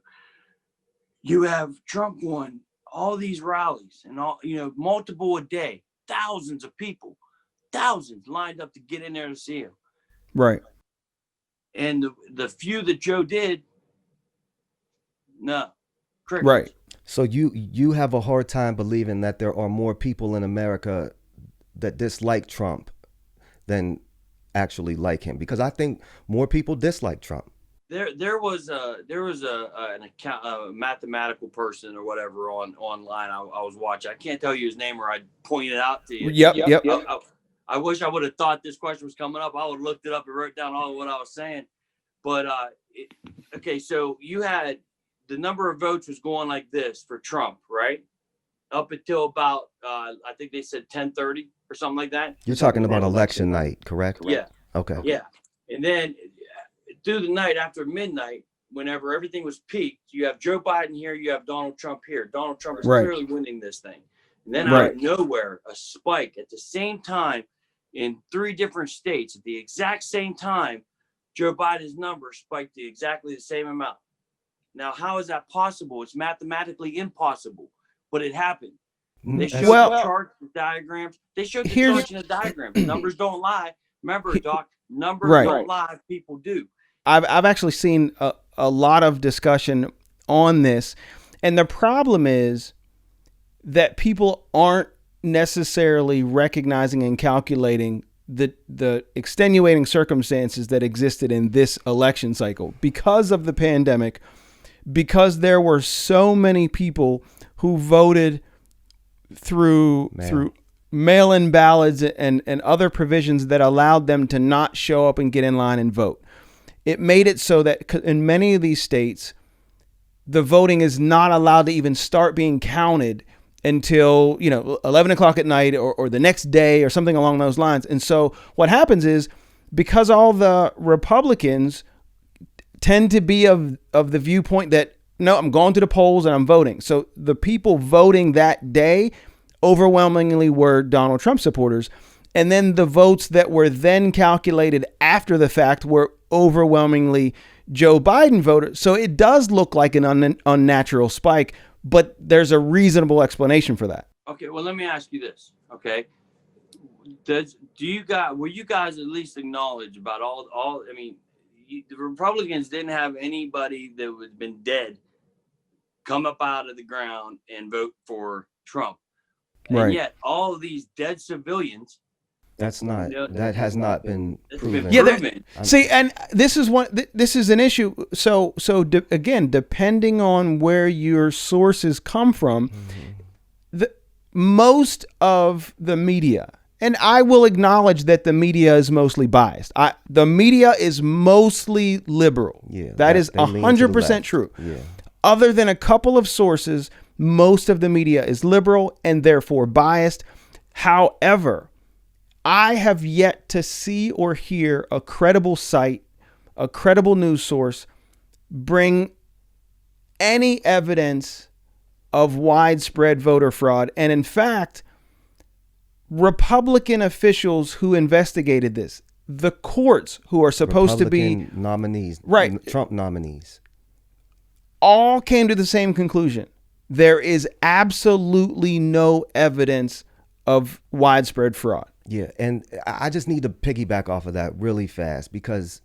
You have Trump won all these rallies and all, multiple a day, thousands of people, thousands lined up to get in there to see him. Right. And the few that Joe did, no. Crickets. Right. So you have a hard time believing that there are more people in America that dislike Trump than actually like him, because I think more people dislike Trump. There was an account, a mathematical person or whatever online I was watching. I can't tell you his name, or I'd point it out to you. Yep. I wish I would have thought this question was coming up. I would have looked it up and wrote down all of what I was saying. But okay, so you had the number of votes was going like this for Trump, right? Up until about I think they said 10:30 or something like that. You're talking about election night, correct? Yeah. Okay. Yeah, and then through the night after midnight, whenever everything was peaked, you have Joe Biden here, you have Donald Trump here. Donald Trump is Right. clearly winning this thing. And then Right. out of nowhere, a spike at the same time in 3 different states at the exact same time. Joe Biden's number spiked to exactly the same amount. Now, how is that possible? It's mathematically impossible, but it happened. They showed the charts, the diagrams. They showed the charts and the diagrams. Numbers don't lie. Remember, Doc, numbers Right. don't lie. People do. I've actually seen a lot of discussion on this, and the problem is that people aren't necessarily recognizing and calculating the extenuating circumstances that existed in this election cycle because of the pandemic, because there were so many people who voted through mail-in ballots and other provisions that allowed them to not show up and get in line and vote. It made it so that in many of these states, the voting is not allowed to even start being counted until 11 o'clock at night or the next day or something along those lines. And so what happens is, because all the Republicans tend to be of the viewpoint that, no, I'm going to the polls and I'm voting. So the people voting that day overwhelmingly were Donald Trump supporters. And then the votes that were then calculated after the fact were overwhelmingly Joe Biden voters. So it does look like an unnatural spike, but there's a reasonable explanation for that. Okay, well, let me ask you this. Okay, were you guys at least acknowledge about all? I mean, the Republicans didn't have anybody that was been dead come up out of the ground and vote for Trump, and Right. yet all of these dead civilians. That has not been proven. Yeah, proven. See, and this is an issue. So again, depending on where your sources come from, most of the media, and I will acknowledge that the media is mostly biased. The media is mostly liberal. Yeah, that is they lean to the 100% left. true. Yeah. Other than a couple of sources, most of the media is liberal and therefore biased. However, I have yet to see or hear a credible site, a credible news source, bring any evidence of widespread voter fraud. And in fact, Republican officials who investigated this, the courts who are supposed to be Republican nominees, right, Trump nominees, all came to the same conclusion. There is absolutely no evidence of widespread fraud. Yeah, and I just need to piggyback off of that really fast, because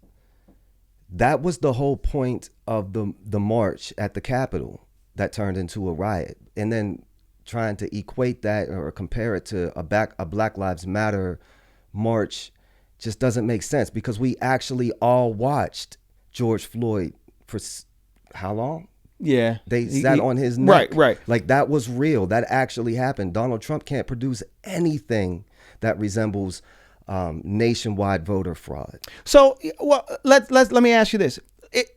that was the whole point of the march at the Capitol that turned into a riot. And then trying to equate that or compare it to a Black Lives Matter march just doesn't make sense, because we actually all watched George Floyd for how long? Yeah. They sat on his neck. Right. Like, that was real. That actually happened. Donald Trump can't produce anything that resembles nationwide voter fraud. So, well, let me ask you this.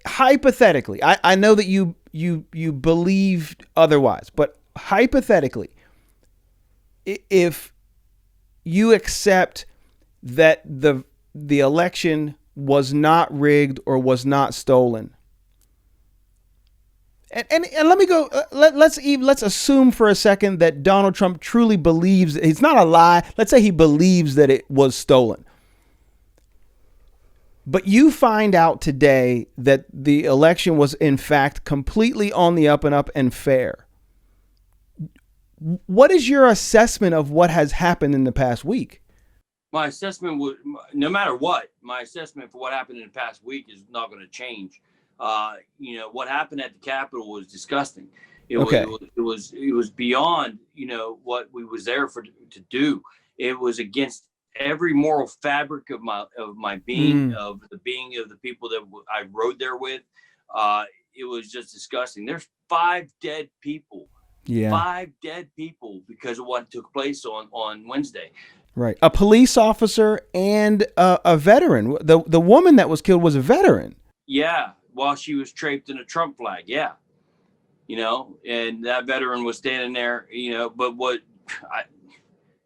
hypothetically, I know that you believed otherwise, but hypothetically, if you accept that the election was not rigged or was not stolen, and let me go. Let's assume for a second that Donald Trump truly believes it's not a lie. Let's say he believes that it was stolen. But you find out today that the election was in fact completely on the up and up and fair. What is your assessment of what has happened in the past week? My assessment would, no matter what, my assessment for what happened in the past week is not going to change. What happened at the Capitol was disgusting. It was beyond, what we was there to do. It was against every moral fabric of my being, of the being of the people that I rode there with. It was just disgusting. There's 5 dead people. Yeah. 5 dead people because of what took place on Wednesday. Right. A police officer and a veteran. The woman that was killed was a veteran. Yeah. While she was draped in a Trump flag. Yeah. And that veteran was standing there, but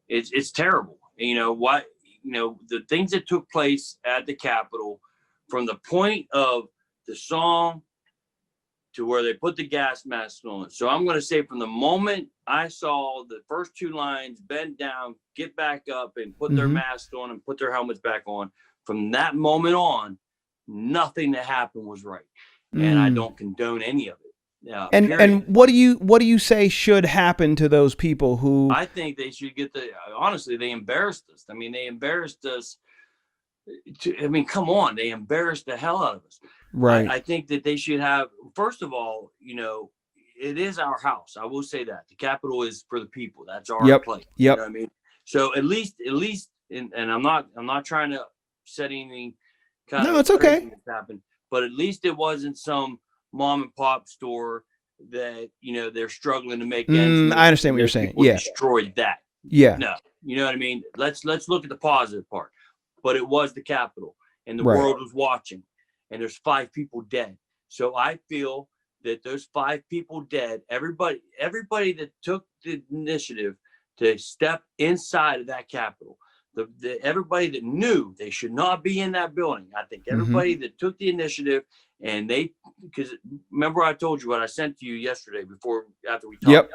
it's terrible. The things that took place at the Capitol, from the point of the song to where they put the gas mask on. So I'm going to say from the moment I saw the first 2 lines bend down, get back up and put their masks on and put their helmets back on, from that moment on, nothing that happened was right. And I don't condone any of it. And what do you say should happen to those people who? I think they should get honestly, they embarrassed us. I mean, they embarrassed us. Come on, they embarrassed the hell out of us. Right. I think that they should have, first of all, it is our house. I will say that the Capitol is for the people. That's our place. Yep. You know what I mean? So at least, and I'm not trying to set anything kind of. No, it's okay. Happen, but at least it wasn't some mom and pop store that they're struggling to make ends meet. I understand what you're saying. Yeah. Destroyed that. Yeah. No, you know what I mean? Let's look at the positive part. But it was the Capitol, and the world was watching, and there's 5 people dead. So I feel that those 5 people dead, everybody that took the initiative to step inside of that Capitol, everybody that knew they should not be in that building. I think everybody that took the initiative, and because remember I told you what I sent to you yesterday after we talked.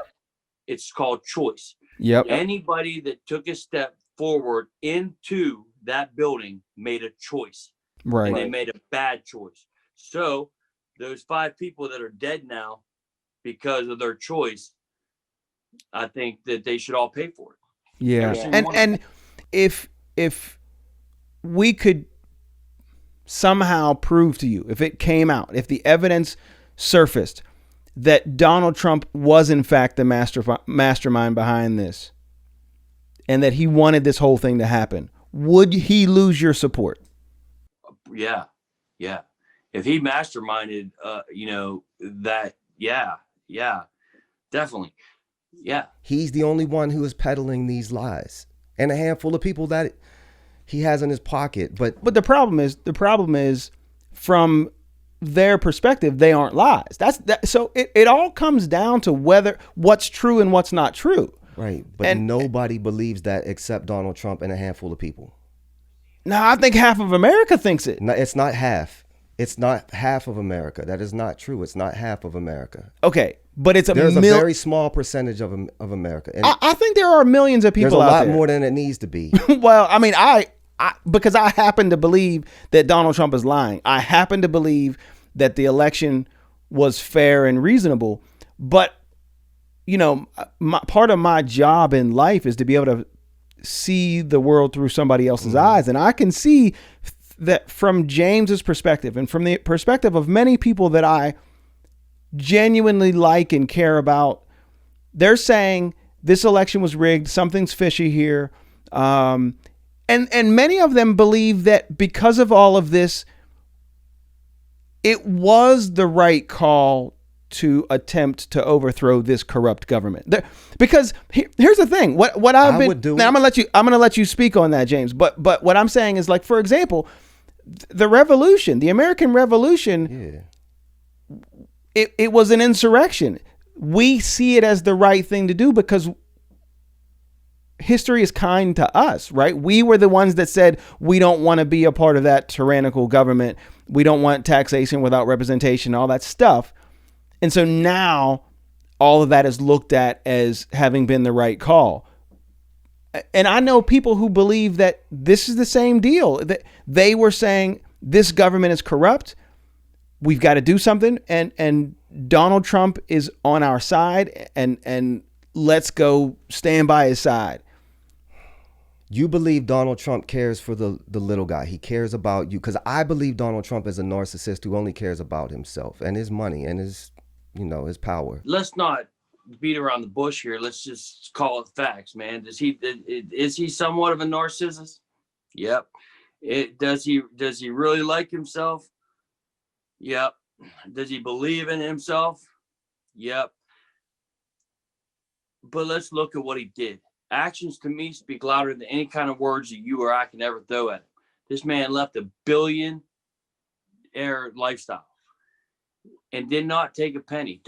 It's called choice. Anybody that took a step forward into that building made a choice. Right. And they made a bad choice. So those 5 people that are dead now because of their choice, I think that they should all pay for it. Yeah. And if we could somehow prove to you, if it came out, if the evidence surfaced that Donald Trump was in fact the mastermind behind this, and that he wanted this whole thing to happen, would he lose your support? Yeah. If he masterminded, that, definitely. Yeah. He's the only one who is peddling these lies, and a handful of people that he has in his pocket. But the problem is from their perspective, they aren't lies. So it all comes down to what's true and what's not true. Right. But nobody believes that except Donald Trump and a handful of people. No, I think half of America thinks it. No, it's not half. It's not half of America. That is not true. It's not half of America. Okay, but there's a very small percentage of America. And I think there are millions of people out there. There's a lot more than it needs to be. Well, I mean, because I happen to believe that Donald Trump is lying. I happen to believe that the election was fair and reasonable. But, part of my job in life is to be able to see the world through somebody else's eyes. And I can see that from James's perspective and from the perspective of many people that I genuinely like and care about, they're saying this election was rigged. Something's fishy here. And many of them believe that because of all of this, it was the right call to attempt to overthrow this corrupt government. Because here's the thing: I'm going to let you speak on that, James. But what I'm saying is, like, for example, the revolution, the American Revolution, it was an insurrection. We see it as the right thing to do because history is kind to us, right? We were the ones that said we don't want to be a part of that tyrannical government. We don't want taxation without representation, all that stuff. And so now all of that is looked at as having been the right call. And I know people who believe that this is the same deal, that they were saying this government is corrupt. We've got to do something. And Donald Trump is on our side, and let's go stand by his side. You believe Donald Trump cares for the little guy. He cares about you. Because I believe Donald Trump is a narcissist who only cares about himself and his money and his, his power. Let's not beat around the bush here. Let's just call it facts, man. Is he somewhat of a narcissist? Yep. Does he really like himself? Yep. Does he believe in himself? Yep. But let's look at what he did. Actions to me speak louder than any kind of words that you or I can ever throw at him. This man left a billionaire lifestyle and did not take a penny.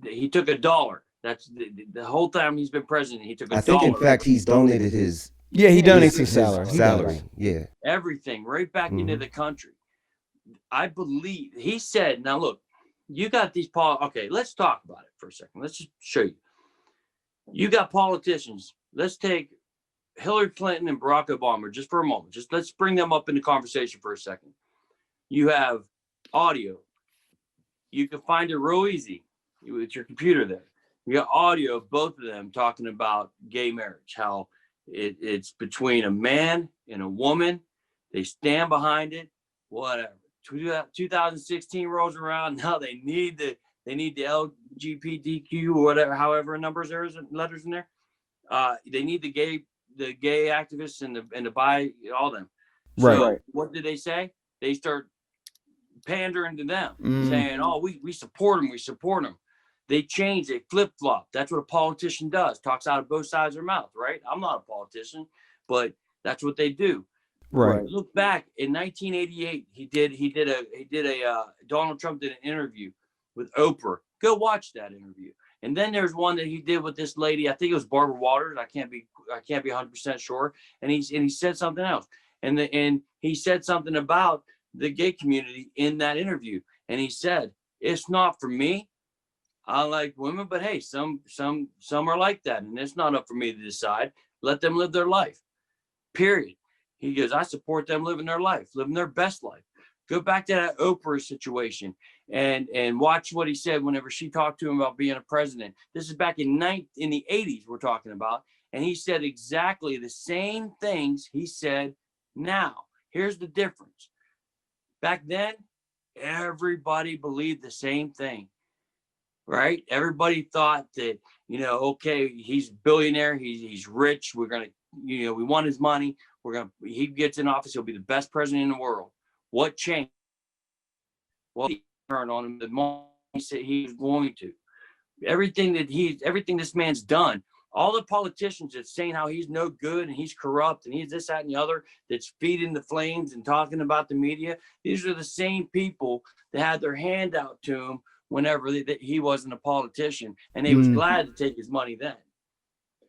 He took $1. That's the whole time he's been president. He took $1. I think, in fact, he's donated his. Yeah, he donates his salary. Salary, yeah. Everything right back into the country. I believe he said. Now look, you got these okay, let's talk about it for a second. Let's just show you. You got politicians. Let's take Hillary Clinton and Barack Obama just for a moment. Just let's bring them up in the conversation for a second. You have audio. You can find it real easy with your computer there. You got audio of both of them talking about gay marriage, how it's between a man and a woman. They stand behind it, whatever. 2016 rolls around. Now they need the LGBTQ or whatever, however numbers there is letters in there. They need the gay activists and the bi, all them. Right. So what did they say? They start pandering to them, saying, "Oh, we support them. We support them." They change. They flip flop. That's what a politician does. Talks out of both sides of their mouth. Right? I'm not a politician, but that's what they do. Right. Look back in 1988. He did a Donald Trump did an interview with Oprah. Go watch that interview. And then there's one that he did with this lady. I think it was Barbara Waters. I can't be 100% sure. And he said something else. And he said something about the gay community in that interview. And he said, "It's not for me. I like women, but hey, some are like that, and it's not up for me to decide. Let them live their life. Period." He goes, "I support them living their life, living their best life." Go back to that Oprah situation and watch what he said whenever she talked to him about being a president. This is back in the 80s we're talking about. And he said exactly the same things he said now. Here's the difference. Back then, everybody believed the same thing, right? Everybody thought that, okay, he's a billionaire. He's rich. We're going to, we want his money. He gets in office. He'll be the best president in the world. What changed? Well, he turned on him the moment he said he was going to. Everything this man's done, all the politicians that's saying how he's no good and he's corrupt and he's this, that, and the other, that's feeding the flames and talking about the media, these are the same people that had their hand out to him whenever he wasn't a politician, and they was glad to take his money then.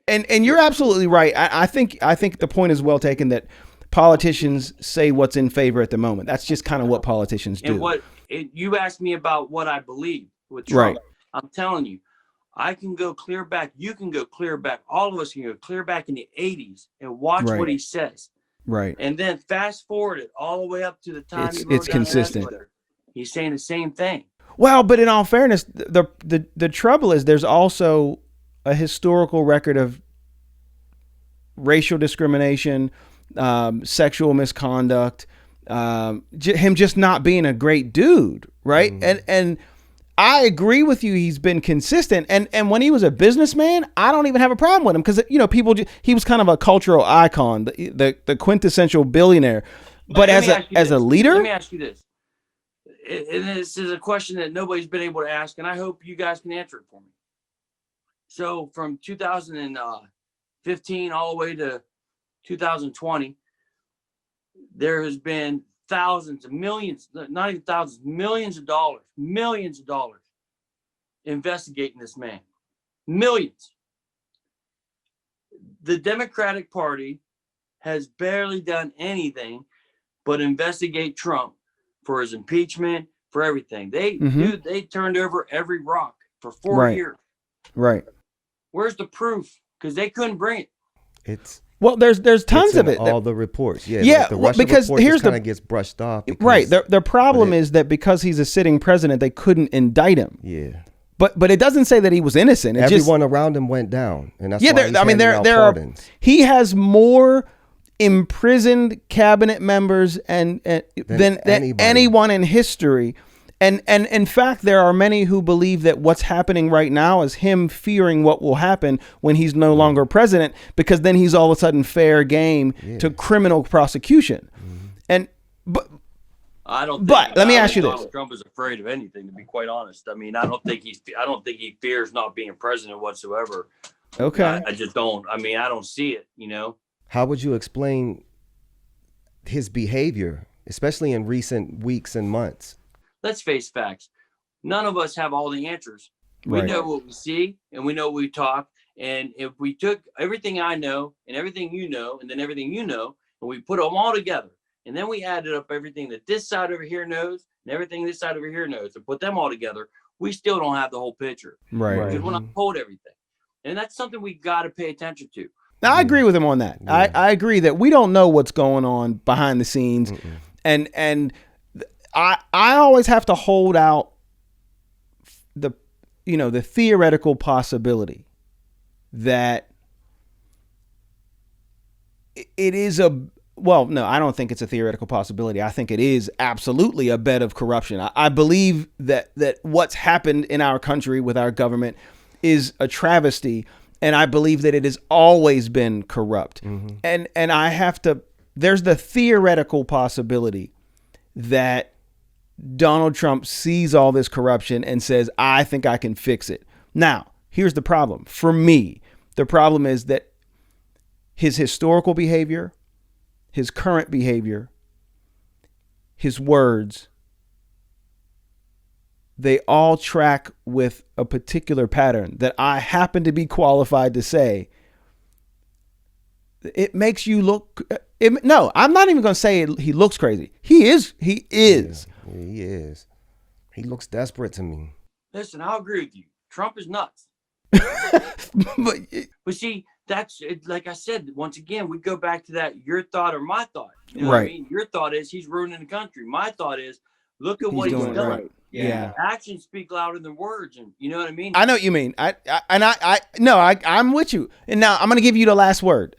And you're absolutely right. I think the point is well taken that politicians say what's in favor at the moment. That's just kind of what politicians do. And you asked me about what I believe with Trump. Right. I'm telling you, I can go clear back. You can go clear back. All of us can go clear back in the 80s and watch what he says. Right. And then fast forward it all the way up to the time it's consistent. He's saying the same thing. Well, but in all fairness, the trouble is there's also a historical record of racial discrimination, sexual misconduct, him just not being a great dude, right? And I agree with you. He's been consistent, and when he was a businessman, I don't even have a problem with him because he was kind of a cultural icon, the quintessential billionaire. But as a leader, let me ask you this. And this is a question that nobody's been able to ask, and I hope you guys can answer it for me. So from 2015 all the way to 2020, there has been thousands of millions, not even thousands, millions of dollars investigating this man. Millions. The Democratic Party has barely done anything but investigate Trump for his impeachment, for everything. They turned over every rock for 4 years. Right. Where's the proof? Because they couldn't bring it. Well, there's tons of it. All the reports, the Russia because report here's kind of gets brushed off. Right. The problem is that because he's a sitting president, they couldn't indict him. Yeah. But it doesn't say that he was innocent. Everyone around him went down, and that's why he's handing out pardons. He has more imprisoned cabinet members than anyone in history. And in fact, there are many who believe that what's happening right now is him fearing what will happen when he's no longer president, because then he's all of a sudden fair game to criminal prosecution. But let me ask you this: Donald Trump is afraid of anything, to be quite honest. I mean, I don't think he fears not being president whatsoever. Okay. I just don't. I mean, I don't see it. How would you explain his behavior, especially in recent weeks and months? Let's face facts. None of us have all the answers. Right. We know what we see and we know what we talk. And if we took everything I know and everything you know and then everything you know, and we put them all together, and then we added up everything that this side over here knows and everything this side over here knows, and put them all together, we still don't have the whole picture. Right. Because we're not told everything. And that's something we got to pay attention to. Now, I agree with him on that. Yeah. I agree that we don't know what's going on behind the scenes. And I always have to hold out the theoretical possibility that it is no, I don't think it's a theoretical possibility. I think it is absolutely a bed of corruption. I believe that what's happened in our country with our government is a travesty, and I believe that it has always been corrupt. And there's the theoretical possibility that Donald Trump sees all this corruption and says, I think I can fix it. Now, here's the problem. For me, the problem is that his historical behavior, his current behavior, his words, they all track with a particular pattern that I happen to be qualified to say. It makes you look... No, I'm not even going to say he looks crazy. He is. Yeah, he is. He looks desperate to me. Listen, I'll agree with you. Trump is nuts. But see, that's like I said, once again, we go back to that your thought or my thought. You know what I mean? Your thought is he's ruining the country. My thought is look at what he's done. Right. Yeah. Actions speak louder than words, and you know what I mean? I know what you mean. I'm with you. And now I'm going to give you the last word.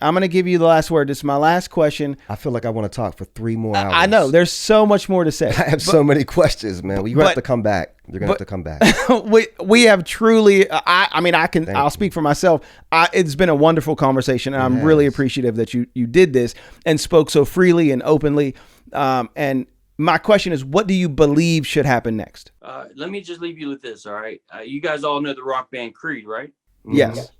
This is my last question. I feel like I want to talk for 3 more hours. I know. There's so much more to say. I have so many questions, man. You're going to have to come back. You're going to have to come back. we have truly, I'll speak for myself. It's been a wonderful conversation, and I'm really appreciative that you did this and spoke so freely and openly. And my question is, what do you believe should happen next? Let me just leave you with this, all right? You guys all know the rock band Creed, right? Yes.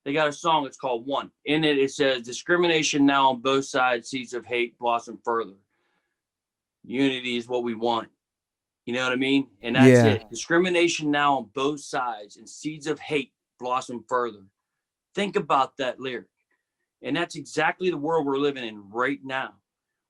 They got a song, it's called One. In it, it says, discrimination now on both sides, seeds of hate blossom further. Unity is what we want. You know what I mean? And that's it. Discrimination now on both sides and seeds of hate blossom further. Think about that lyric. And that's exactly the world we're living in right now.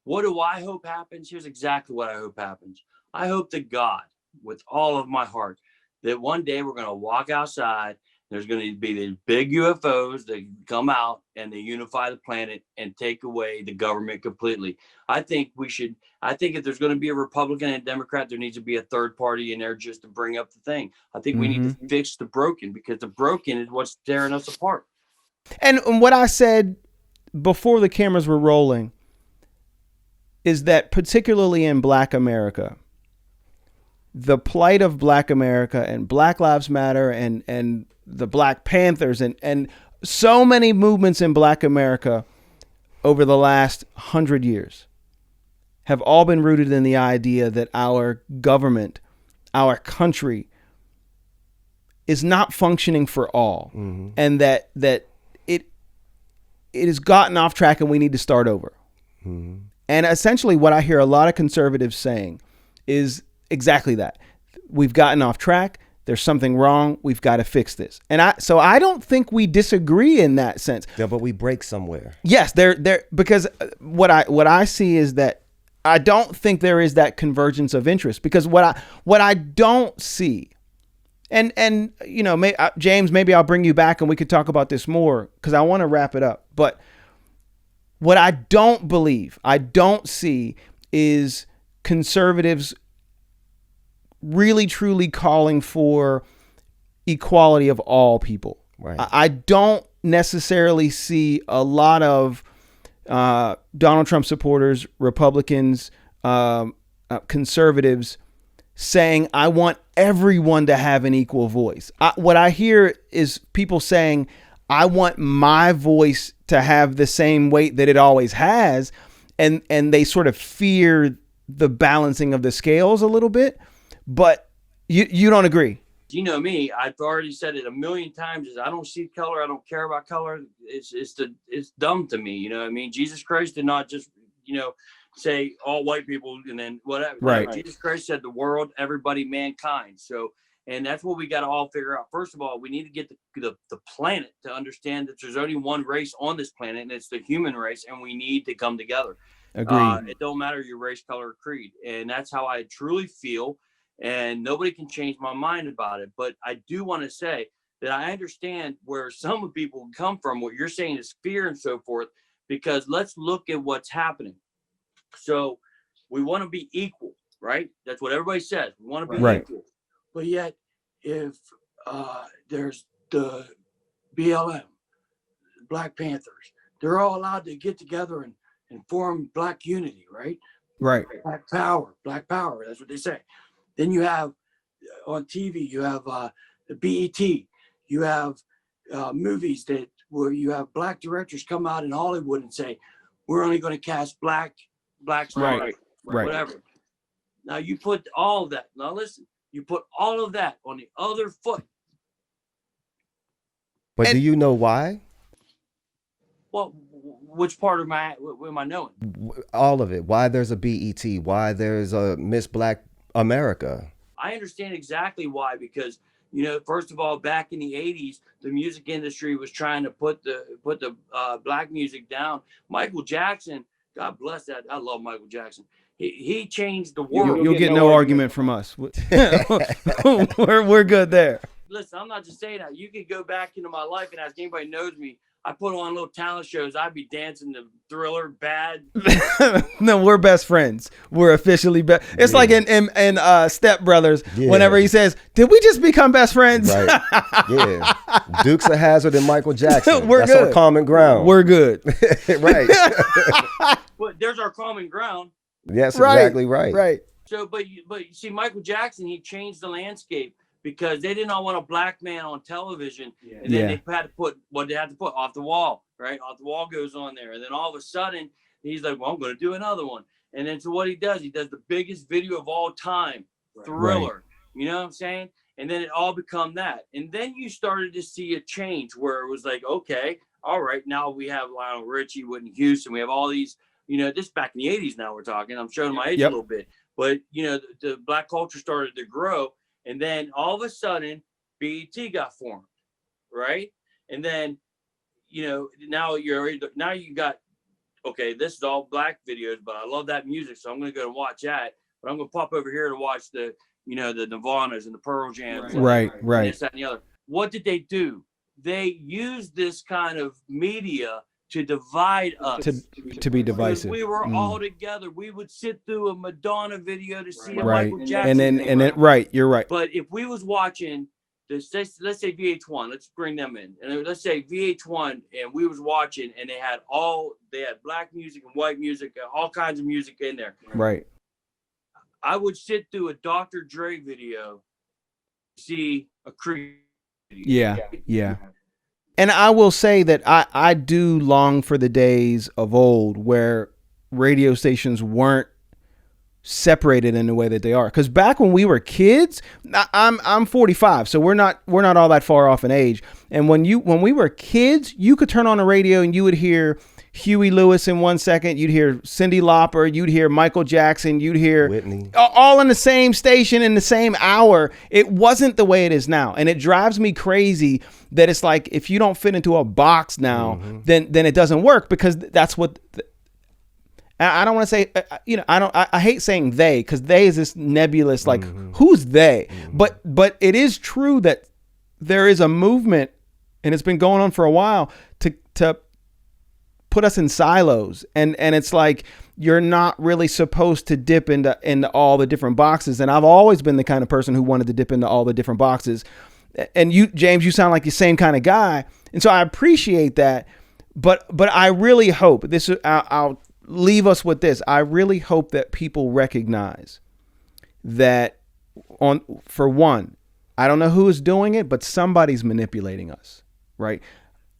What do I hope happens? Here's exactly what I hope happens. I hope to God, with all of my heart, that one day we're going to walk outside. There's going to be these big UFOs that come out and they unify the planet and take away the government completely. I think if there's going to be a Republican and Democrat, there needs to be a third party in there just to bring up the thing. I think we need to fix the broken, because the broken is what's tearing us apart. And what I said before the cameras were rolling is that particularly in Black America, the plight of Black America and Black Lives Matter and the Black Panthers and so many movements in Black America over the last 100 years have all been rooted in the idea that our government, our country, is not functioning for all, and that it has gotten off track and we need to start over. And essentially what I hear a lot of conservatives saying is exactly that. We've gotten off track. There's something wrong. We've got to fix this. And so I don't think we disagree in that sense. Yeah, but we break somewhere. Yes, because what I see is that I don't think there is that convergence of interest, because what I don't see, and you know, James, maybe I'll bring you back and we could talk about this more, because I want to wrap it up. But what I don't see is conservatives really truly calling for equality of all people. Right. I don't necessarily see a lot of Donald Trump supporters, Republicans, conservatives saying, I want everyone to have an equal voice. What I hear is people saying, I want my voice to have the same weight that it always has. And they sort of fear the balancing of the scales a little bit. But you don't agree. You know me, I've already said it a million times, is I don't see color. I don't care about color. It's dumb to me. You know what I mean? Jesus Christ did not just, say all white people and then whatever. Right. Jesus Christ said the world, everybody, mankind. So, and that's what we got to all figure out. First of all, we need to get the planet to understand that there's only one race on this planet, and it's the human race, and we need to come together. Agreed. It don't matter your race, color, or creed. And that's how I truly feel. And nobody can change my mind about it. But I do want to say that I understand where some people come from. What you're saying is fear and so forth, because let's look at what's happening. So we want to be equal, right? That's what everybody says. We want to be equal. But yet, if there's the BLM, Black Panthers, they're all allowed to get together and form Black unity, right? Right. Black power. That's what they say. Then you have on TV, you have the BET, you have movies where you have Black directors come out in Hollywood and say, we're only going to cast blacks, Right. whatever. Now you put all of that. Now listen, you put all of that on the other foot. But do you know why? Well, which part am I knowing? All of it. Why there's a BET, why there's a Miss Black America. I understand exactly why, because first of all, back in the 80s, the music industry was trying to put the black music down. Michael Jackson, God bless that. I love Michael Jackson. He changed the world. You'll get no argument from us. We're good there. Listen, I'm not just saying that. You could go back into my life and ask anybody who knows me. I put on little talent shows. I'd be dancing to Thriller, Bad. No, we're best friends. We're officially best. It's like in Step Brothers, whenever he says, "Did we just become best friends?" Right. Yeah. Dukes of Hazzard and Michael Jackson. That's our common ground. We're good. Right. But there's our common ground. Yes, exactly right. Right. So, but you see, Michael Jackson, he changed the landscape, because they did not want a black man on television. And then they had to put what they had to put Off the Wall, right? Off the Wall goes on there. And then all of a sudden, he's like, well, I'm going to do another one. And then so what he does the biggest video of all time, Thriller. Right. You know what I'm saying? And then it all become that. And then you started to see a change where it was like, okay, all right, now we have Lionel Richie, Whitney Houston. We have all these, this back in the 80s now we're talking. I'm showing my age a little bit. But, the black culture started to grow. And then all of a sudden, BET got formed, right? And then, now you got, okay, this is all black videos, but I love that music, so I'm going to go and watch that. But I'm going to pop over here to watch the Nirvanas and the Pearl Jams. Right. And this, that, and the other. What did they do? They used this kind of media to divide us. To be divisive. We were all together. We would sit through a Madonna video to see a Michael Jackson. And then right, you're right. But if we was watching this, let's say VH1, let's bring them in. And let's say VH1, and we was watching, and they had black music and white music, all kinds of music in there. Right. I would sit through a Dr. Dre video, see a Creed. Yeah. And I will say that I do long for the days of old where radio stations weren't separated in the way that they are. Because back when we were kids, I'm 45, so we're not all that far off in age. And when we were kids, you could turn on the radio and you would hear Huey Lewis in 1 second, you'd hear Cyndi Lauper, you'd hear Michael Jackson, you'd hear Whitney, all in the same station in the same hour. It wasn't the way it is now, and it drives me crazy that it's like if you don't fit into a box now, then it doesn't work, because that's what. I don't want to say, I hate saying they, because they is this nebulous, like, who's they? But it is true that there is a movement, and it's been going on for a while, to put us in silos. And it's like, you're not really supposed to dip into all the different boxes. And I've always been the kind of person who wanted to dip into all the different boxes. And you, James, you sound like the same kind of guy. And so I appreciate that. But I really hope this, I'll leave us with this. I really hope that people recognize that, for one, I don't know who is doing it, but somebody's manipulating us, right?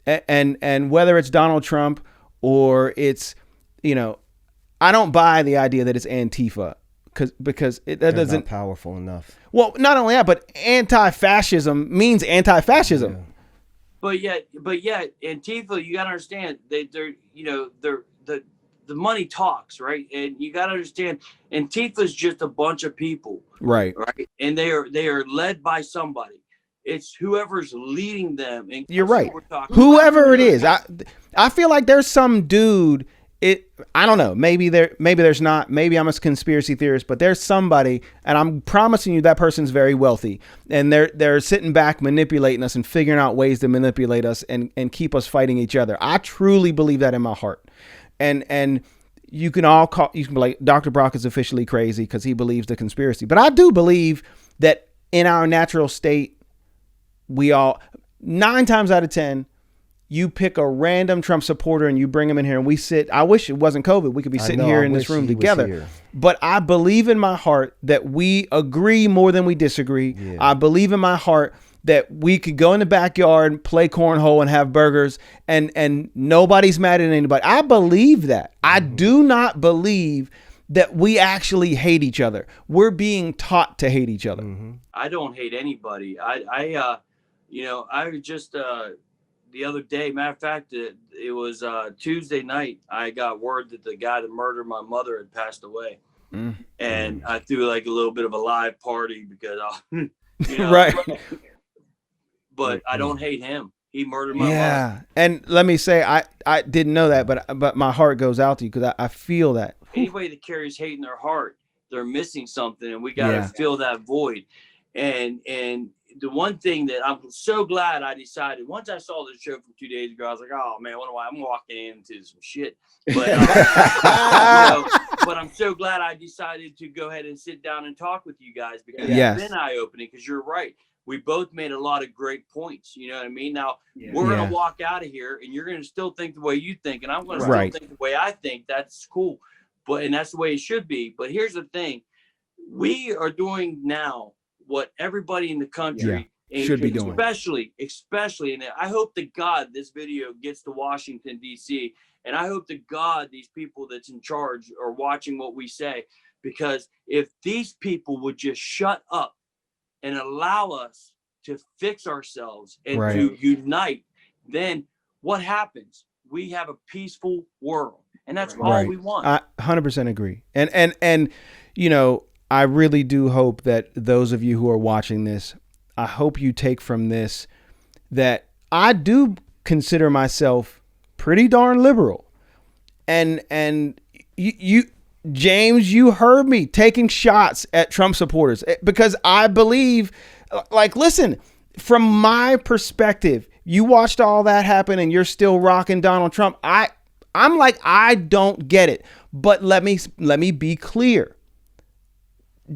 And whether it's Donald Trump or it's, I don't buy the idea that it's Antifa, because that doesn't, not powerful enough. Well, not only that, but anti-fascism means anti-fascism. Yeah. But yet, Antifa, you gotta understand, the money talks, right? And you got to understand, Antifa is just a bunch of people, right? And they are led by somebody. It's whoever's leading them. And you're right. Whoever it is, I feel like there's some dude. I don't know. Maybe there's not. Maybe I'm a conspiracy theorist, but there's somebody, and I'm promising you that person's very wealthy, and they're sitting back manipulating us and figuring out ways to manipulate us and keep us fighting each other. I truly believe that in my heart. And you can be like, Dr. Brock is officially crazy because he believes the conspiracy. But I do believe that in our natural state, we all, 9 times out of 10, you pick a random Trump supporter and you bring him in here and we sit. I wish it wasn't COVID. We could be sitting here in this room together. But I believe in my heart that we agree more than we disagree. Yeah. I believe in my heart that we could go in the backyard, play cornhole, and have burgers, and nobody's mad at anybody. I believe that. I do not believe that we actually hate each other. We're being taught to hate each other. I don't hate anybody. I just the other day, matter of fact, it was Tuesday night, I got word that the guy that murdered my mother had passed away. And I threw like a little bit of a live party because right. But I don't hate him. He murdered my mother. Yeah. And let me say, I didn't know that, but my heart goes out to you because I feel that. Anybody that carries hate in their heart, they're missing something, and we got to fill that void. And the one thing that I'm so glad I decided, once I saw this show from 2 days ago, I was like, oh man, I'm walking into some shit. But, but I'm so glad I decided to go ahead and sit down and talk with you guys, because it's been eye-opening, because you're right. We both made a lot of great points. You know what I mean? Now, we're going to walk out of here, and you're going to still think the way you think, and I'm going to still think the way I think. That's cool. And that's the way it should be. But here's the thing. We are doing now what everybody in the country should be doing. Especially, and I hope to God this video gets to Washington, D.C., and I hope to God these people that's in charge are watching what we say, because if these people would just shut up and allow us to fix ourselves and to unite, then what happens? We have a peaceful world, and that's all we want. I 100% agree. And I really do hope that those of you who are watching this, I hope you take from this that I do consider myself pretty darn liberal. And you James, you heard me taking shots at Trump supporters because I believe, like, listen, from my perspective, you watched all that happen and you're still rocking Donald Trump. I'm like, I don't get it. But let me be clear.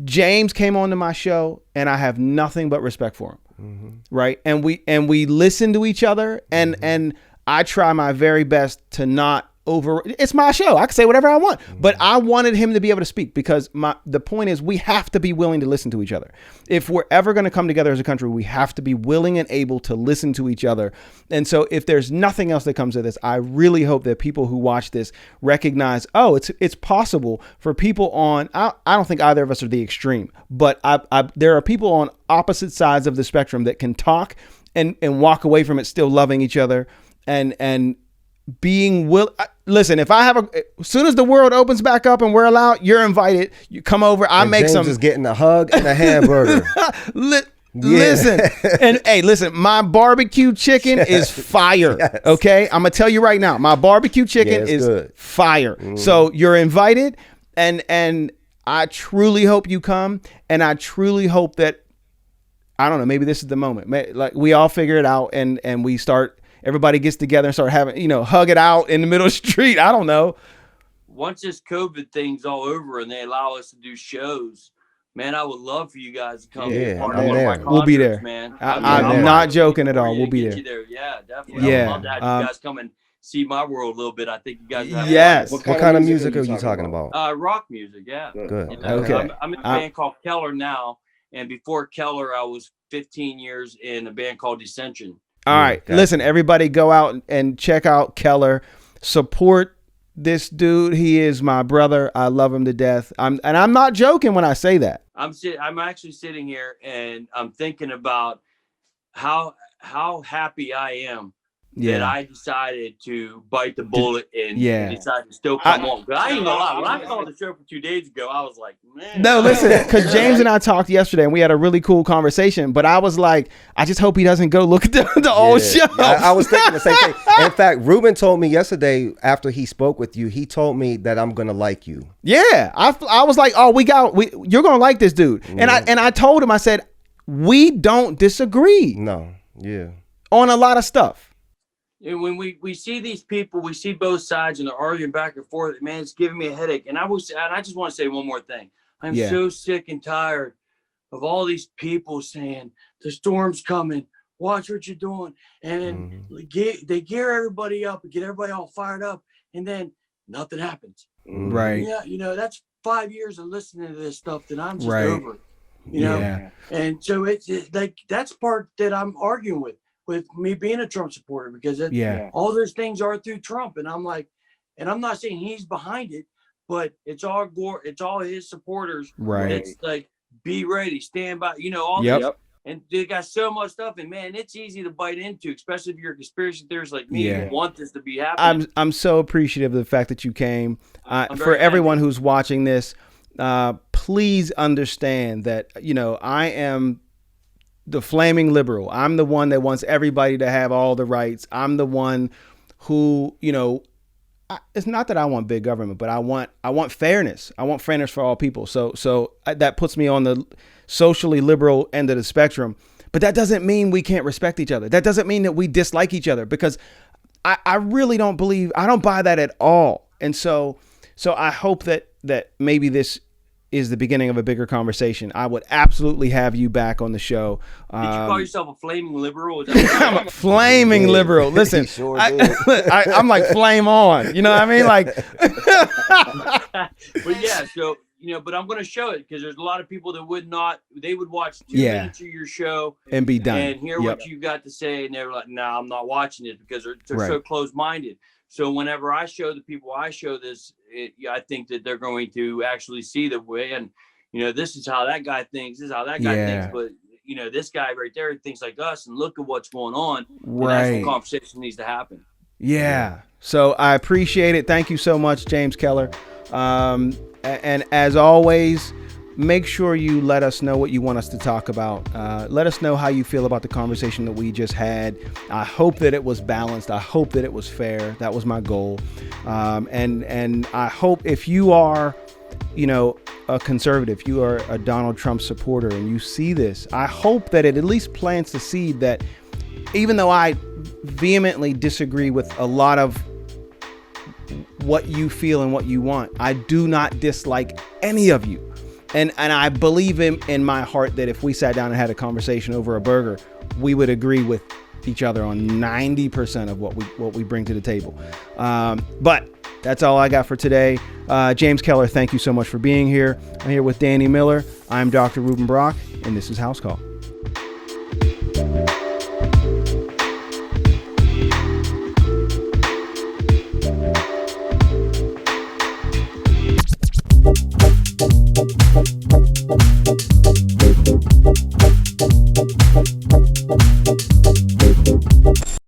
James came onto my show and I have nothing but respect for him. Right. And we listen to each other and I try my very best to not it's my show. I can say whatever I want, but I wanted him to be able to speak because the point is we have to be willing to listen to each other. If we're ever going to come together as a country, we have to be willing and able to listen to each other. And so if there's nothing else that comes of this, I really hope that people who watch this recognize, it's possible for people on, I don't think either of us are the extreme, but there are people on opposite sides of the spectrum that can talk and walk away from it still loving each other and listen, if I have as soon as the world opens back up and we're allowed, you're invited. You come over. I make James some. is getting a hug and a hamburger. Listen, and hey, listen, my barbecue chicken is fire. Yes. Okay, I'm gonna tell you right now, my barbecue chicken is good. fire. So you're invited, and I truly hope you come, and I truly hope that, I don't know, maybe this is the moment. Like we all figure it out, and we start. Everybody gets together and start having, hug it out in the middle of the street. I don't know. Once this COVID thing's all over and they allow us to do shows, man, I would love for you guys to come. Yeah, be part of one of my we'll be there. concerts, man. I'm not joking at all. We'll be there. Yeah, definitely. Yeah. I would love to have you guys come and see my world a little bit. I think you guys have Yes. What kind of music are you talking about? rock music, yeah. Good. You know, Okay. I'm in a band called Keller now, and before Keller, I was 15 years in a band called Dissension. All right. Okay. Listen, everybody go out and check out Keller. Support this dude. He is my brother. I love him to death. I'm not joking when I say that. I'm actually sitting here and I'm thinking about how happy I am that I decided to bite the bullet and decide to still come on. But I ain't gonna lie, when I called the show for 2 days ago, I was like, man. No, listen, because James and I talked yesterday and we had a really cool conversation. But I was like, I just hope he doesn't go look at the old show. I was thinking the same thing. In fact, Ruben told me yesterday after he spoke with you, he told me that I'm gonna like you. Yeah, I was like, oh, you're gonna like this dude, and I told him, I said, we don't disagree. No, yeah, on a lot of stuff. And when we see these people, we see both sides and they're arguing back and forth. Man, it's giving me a headache. And I just want to say one more thing. I'm so sick and tired of all these people saying the storm's coming. Watch what you're doing, and they gear everybody up and get everybody all fired up, and then nothing happens. Right. Yeah, that's 5 years of listening to this stuff that I'm just over. You know, and so it's like that's part that I'm arguing with me being a Trump supporter, because all those things are through Trump, and I'm like, and I'm not saying he's behind it, but it's all his supporters. Right. It's like, be ready, stand by, all this. And they got so much stuff, and man, it's easy to bite into, especially if you're a conspiracy theorist like me who want this to be happening. I'm so appreciative of the fact that you came. For everyone who's watching this, please understand that I am the flaming liberal. I'm the one that wants everybody to have all the rights. I'm the one who, it's not that I want big government, but I want fairness. I want fairness for all people. So that puts me on the socially liberal end of the spectrum. But that doesn't mean we can't respect each other. That doesn't mean that we dislike each other, because I really don't buy that at all. And so I hope that maybe this is the beginning of a bigger conversation. I would absolutely have you back on the show. Did you call yourself a flaming liberal? I'm a flaming liberal. Listen, Sure I'm like flame on. You know what I mean? Like, but yeah, so but I'm going to show it, because there's a lot of people that they would watch 2 minutes of your show and be done and hear what you got to say, and they're like, no, I'm not watching it, because they're so close-minded. So whenever I show the people I show this, I think that they're going to actually see the way, and this is how that guy thinks, this is how that guy thinks, but this guy right there thinks like us, and look at what's going on. Right. And that's the conversation needs to happen. Yeah. So I appreciate it. Thank you so much, James Keller. And as always, make sure you let us know what you want us to talk about. Let us know how you feel about the conversation that we just had. I hope that it was balanced. I hope that it was fair. That was my goal. And I hope if you are, a conservative, you are a Donald Trump supporter, and you see this, I hope that it at least plants the seed that, even though I vehemently disagree with a lot of what you feel and what you want, I do not dislike any of you. And I believe in my heart that if we sat down and had a conversation over a burger, we would agree with each other on 90% of what we bring to the table. But that's all I got for today. James Keller, thank you so much for being here. I'm here with Danny Miller. I'm Dr. Ruben Brock, and this is House Call.